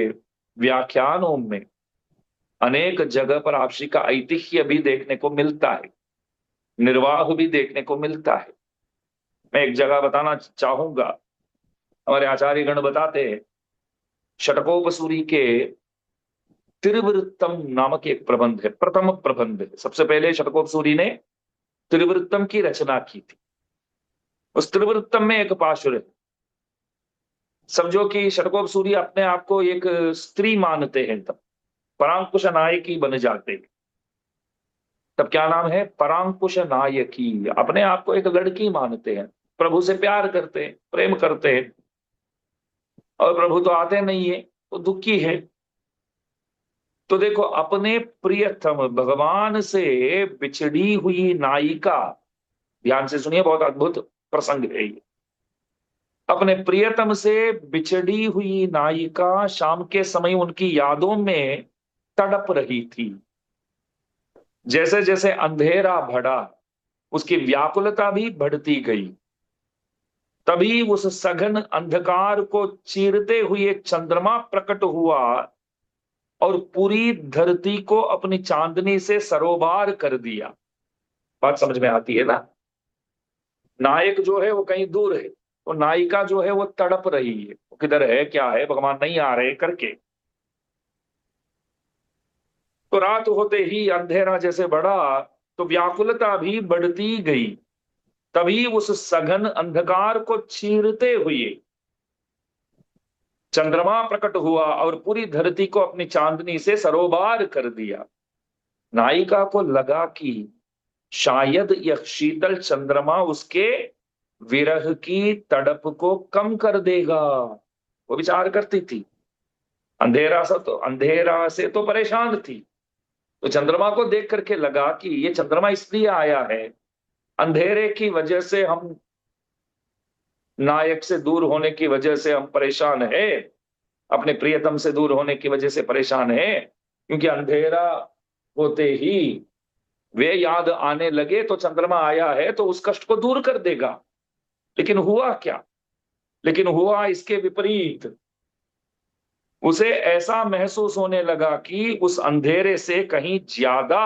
व्याख्यानों में अनेक जगह पर आपसी का ऐतिह्य भी देखने को मिलता है, निर्वाह भी देखने को मिलता है। मैं एक जगह बताना चाहूंगा। हमारे आचार्य गण बताते हैं षटकोपसूरी के त्रिवृत्तम नामक एक प्रबंध है, प्रथम प्रबंध है। सबसे पहले षटकोपसूरी ने त्रिवृत्तम की रचना की थी। उस त्रिवृत्तम में एक पाशुर है। समझो कि षटकोपसूरी अपने आप को एक स्त्री मानते हैं, तब परांकुश नायकी बन जाते हैं। तब क्या नाम है? परांकुश नायकी। अपने आप को एक लड़की मानते हैं, प्रभु से प्यार करते हैं, प्रेम करते हैं, और प्रभु तो आते नहीं है, तो दुखी है। तो देखो अपने प्रियतम भगवान से बिछड़ी हुई नायिका, ध्यान से सुनिए, बहुत अद्भुत प्रसंग है ये। अपने प्रियतम से बिछड़ी हुई नायिका शाम के समय उनकी यादों में तड़प रही थी। जैसे जैसे अंधेरा बढ़ा उसकी व्याकुलता भी बढ़ती गई। तभी उस सघन अंधकार को चीरते हुए चंद्रमा प्रकट हुआ और पूरी धरती को अपनी चांदनी से सरोबार कर दिया। बात समझ में आती है ना? नायक जो है वो कहीं दूर है, तो नायिका जो है वो तड़प रही है, वो किधर है, क्या है, भगवान नहीं आ रहे करके। तो रात होते ही अंधेरा जैसे बढ़ा तो व्याकुलता भी बढ़ती गई। तभी उस सघन अंधकार को चीरते हुए चंद्रमा प्रकट हुआ और पूरी धरती को अपनी चांदनी से सरोबार कर दिया। नायिका को लगा कि शायद यह शीतल चंद्रमा उसके विरह की तड़प को कम कर देगा। वो विचार करती थी, अंधेरा से तो परेशान थी। तो चंद्रमा को देख करके लगा कि ये चंद्रमा इसलिए आया है, अंधेरे की वजह से हम, नायक से दूर होने की वजह से हम परेशान है, अपने प्रियतम से दूर होने की वजह से परेशान है। क्योंकि अंधेरा होते ही वे याद आने लगे तो चंद्रमा आया है तो उस कष्ट को दूर कर देगा। लेकिन हुआ क्या? लेकिन हुआ इसके विपरीत। उसे ऐसा महसूस होने लगा कि उस अंधेरे से कहीं ज्यादा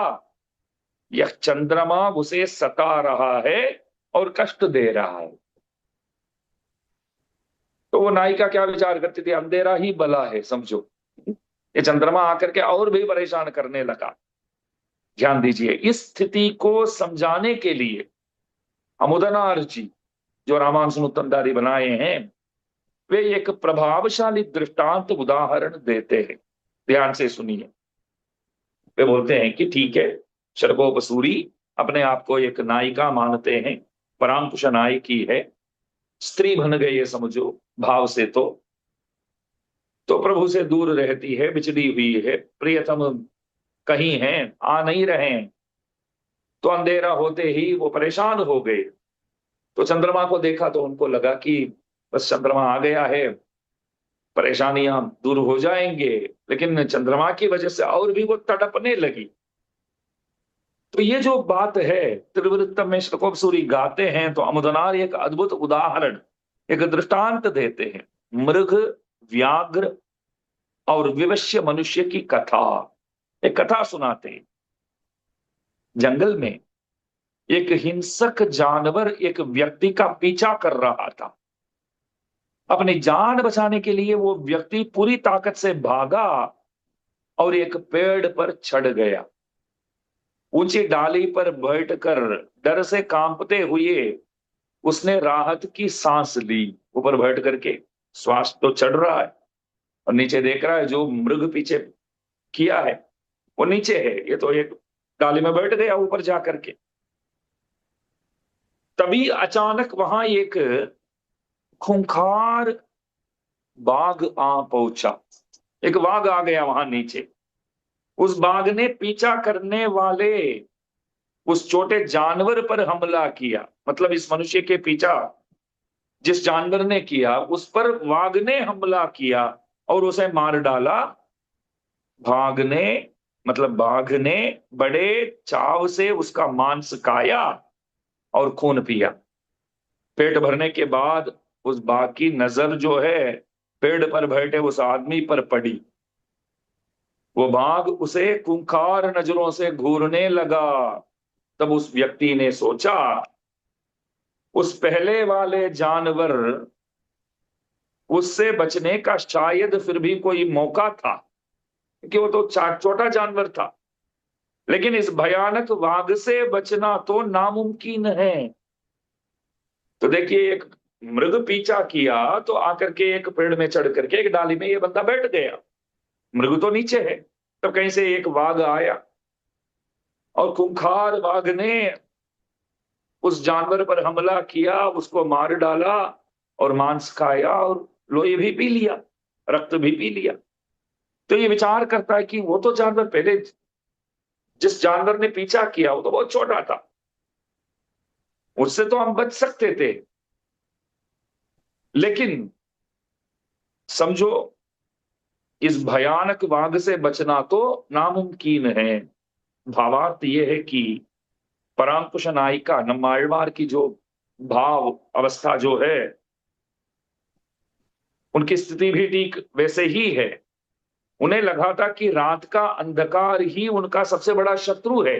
यह चंद्रमा उसे सता रहा है और कष्ट दे रहा है। तो वो नायिका क्या विचार करती थी, अंधेरा ही बला है समझो, ये चंद्रमा आकर के और भी परेशान करने लगा। ध्यान दीजिए, इस स्थिति को समझाने के लिए अमुदनार जी जो रामानुजन उत्तरदारी बनाए हैं, वे एक प्रभावशाली दृष्टांत उदाहरण देते हैं। ध्यान से सुनिए। वे बोलते हैं कि ठीक है, शर्गोपसूरी अपने आप को एक नायिका मानते हैं, परांकुश नायिकी है, स्त्री बन गई है समझो भाव से। तो प्रभु से दूर रहती है, बिछड़ी हुई है, प्रियतम कहीं हैं, आ नहीं रहे हैं। तो अंधेरा होते ही वो परेशान हो गए। तो चंद्रमा को देखा तो उनको लगा कि बस चंद्रमा आ गया है, परेशानियां दूर हो जाएंगे। लेकिन चंद्रमा की वजह से और भी वो तड़पने लगी। तो ये जो बात है, त्रिवृत्तम में शकोपसूरी गाते हैं तो अमुदनार एक अद्भुत उदाहरण, एक दृष्टांत देते हैं। मृग, व्याघ्र और विवश्य मनुष्य की कथा, एक कथा सुनाते हैं। जंगल में एक हिंसक जानवर एक व्यक्ति का पीछा कर रहा था। अपनी जान बचाने के लिए वो व्यक्ति पूरी ताकत से भागा और एक पेड़ पर चढ़ गया। ऊंची डाली पर बैठकर डर से कांपते हुए उसने राहत की सांस ली। ऊपर बैठ करके श्वास तो चढ़ रहा है और नीचे देख रहा है जो मृग पीछे किया है वो नीचे है, ये तो एक डाली में बैठ गया ऊपर जा करके। तभी अचानक वहां एक खूंखार बाघ आ पहुंचा। एक बाघ आ गया वहां नीचे। उस बाघ ने पीछा करने वाले उस छोटे जानवर पर हमला किया। मतलब इस मनुष्य के पीछा जिस जानवर ने किया उस पर बाघ ने हमला किया और उसे मार डाला। भाग ने बाघ ने बड़े चाव से उसका मांस खाया और खून पिया। पेट भरने के बाद उस बाघ की नजर जो है पेड़ पर बैठे उस आदमी पर पड़ी। वो बाघ उसे खूंखार नजरों से घूरने लगा। तब उस व्यक्ति ने सोचा, उस पहले वाले जानवर, उससे बचने का शायद फिर भी कोई मौका था कि वो तो छोटा जानवर था, लेकिन इस भयानक बाघ से बचना तो नामुमकिन है। तो देखिए, एक मृग पीछा किया तो आकर के एक पेड़ में चढ़ करके एक डाली में ये बंदा बैठ गया। मृग तो नीचे है। तब कहीं से एक बाघ आया और खूंखार बाघ ने उस जानवर पर हमला किया, उसको मार डाला और मांस खाया और लोही भी पी लिया, रक्त भी पी लिया। तो ये विचार करता है कि वो तो जानवर पहले जिस जानवर ने पीछा किया वो तो बहुत छोटा था, उससे तो हम बच सकते थे। लेकिन समझो, इस भयानक बाघ से बचना तो नामुमकिन है। भावार्थ ये है कि परांकुश नायिका नम्माழ்वार की जो भाव अवस्था जो है, उनकी स्थिति भी ठीक वैसे ही है। उन्हें लगा था कि रात का अंधकार ही उनका सबसे बड़ा शत्रु है।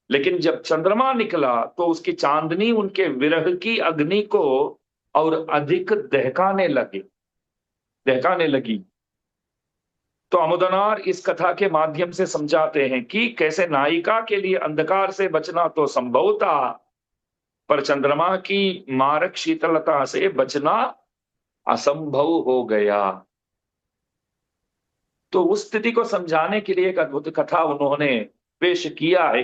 लेकिन जब चंद्रमा निकला तो उसकी चांदनी उनके विरह की अग्नि को और अधिक दहकाने लगी। तो अमुदनार इस कथा के माध्यम से समझाते हैं कि कैसे नायिका के लिए अंधकार से बचना तो संभव था, पर चंद्रमा की मारक शीतलता से बचना असंभव हो गया। तो उस स्थिति को समझाने के लिए एक अद्भुत कथा उन्होंने पेश किया है।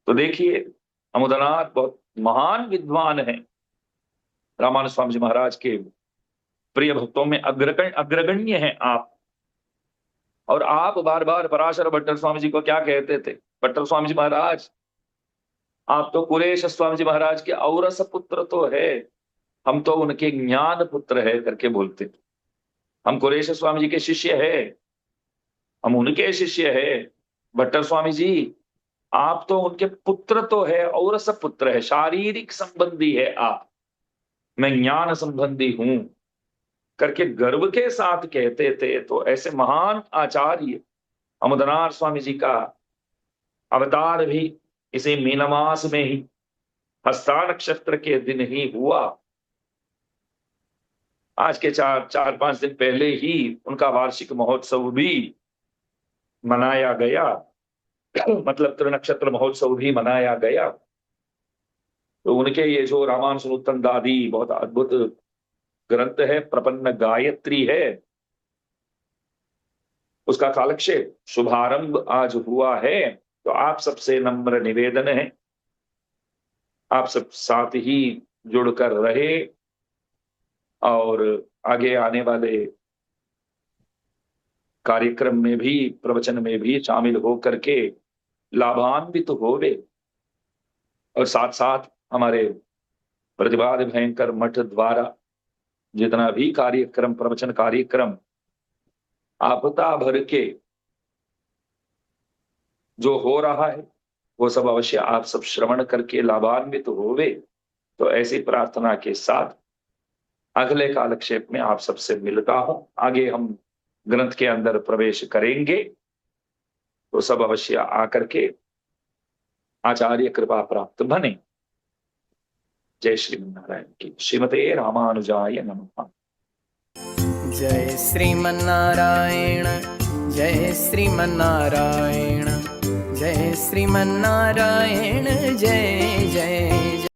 तो देखिए, अमुदनाथ बहुत महान विद्वान हैं, रामानुज स्वामी जी महाराज के प्रिय भक्तों में अग्रगण्य हैं आप। और आप बार बार पराशर भट्टर स्वामी जी को क्या कहते थे, भट्टर स्वामी जी महाराज आप तो कुरेश स्वामी जी महाराज के औरस पुत्र तो है, हम तो उनके ज्ञान पुत्र है करके बोलते थे। हम कुरेश स्वामी जी के शिष्य है, हम उनके शिष्य है। भट्टर स्वामी जी आप तो उनके पुत्र तो है, औरस पुत्र है, शारीरिक संबंधी है आप, मैं ज्ञान संबंधी हूं करके गर्व के साथ कहते थे। तो ऐसे महान आचार्य अमुदनाथ स्वामी जी का अवतार भी इसी मीन मास में ही हस्ता नक्षत्र के दिन ही हुआ। आज के 4-5 दिन पहले ही उनका वार्षिक महोत्सव भी मनाया गया, मतलब त्रिनक्षत्र महोत्सव भी मनाया गया। तो उनके ये जो रामानुजनुत्तंदादि बहुत अद्भुत ग्रंथ है, प्रपन्न गायत्री है, उसका कालक्षेप शुभारंभ आज हुआ है। तो आप सबसे नम्र निवेदन है, आप सब साथ ही जुड़कर रहे और आगे आने वाले कार्यक्रम में भी, प्रवचन में भी शामिल होकर के लाभान्वित होवे। और साथ साथ हमारे प्रतिभाद भयंकर मठ द्वारा जितना भी कार्यक्रम, प्रवचन कार्यक्रम आपदा भर के जो हो रहा है, वो सब अवश्य आप सब श्रवण करके लाभान्वित होवे। तो ऐसी प्रार्थना के साथ अगले कालक्षेप में आप सबसे मिलता हूं। आगे हम ग्रंथ के अंदर प्रवेश करेंगे, तो सब अवश्य आकर के आचार्य कृपा प्राप्त बने। जय श्रीमन्नारायण की। श्रीमते रामानुजाय नमः। जय श्रीमन्नारायण, जय श्रीमन्नारायण, जय श्रीमन्नारायण, जय जय।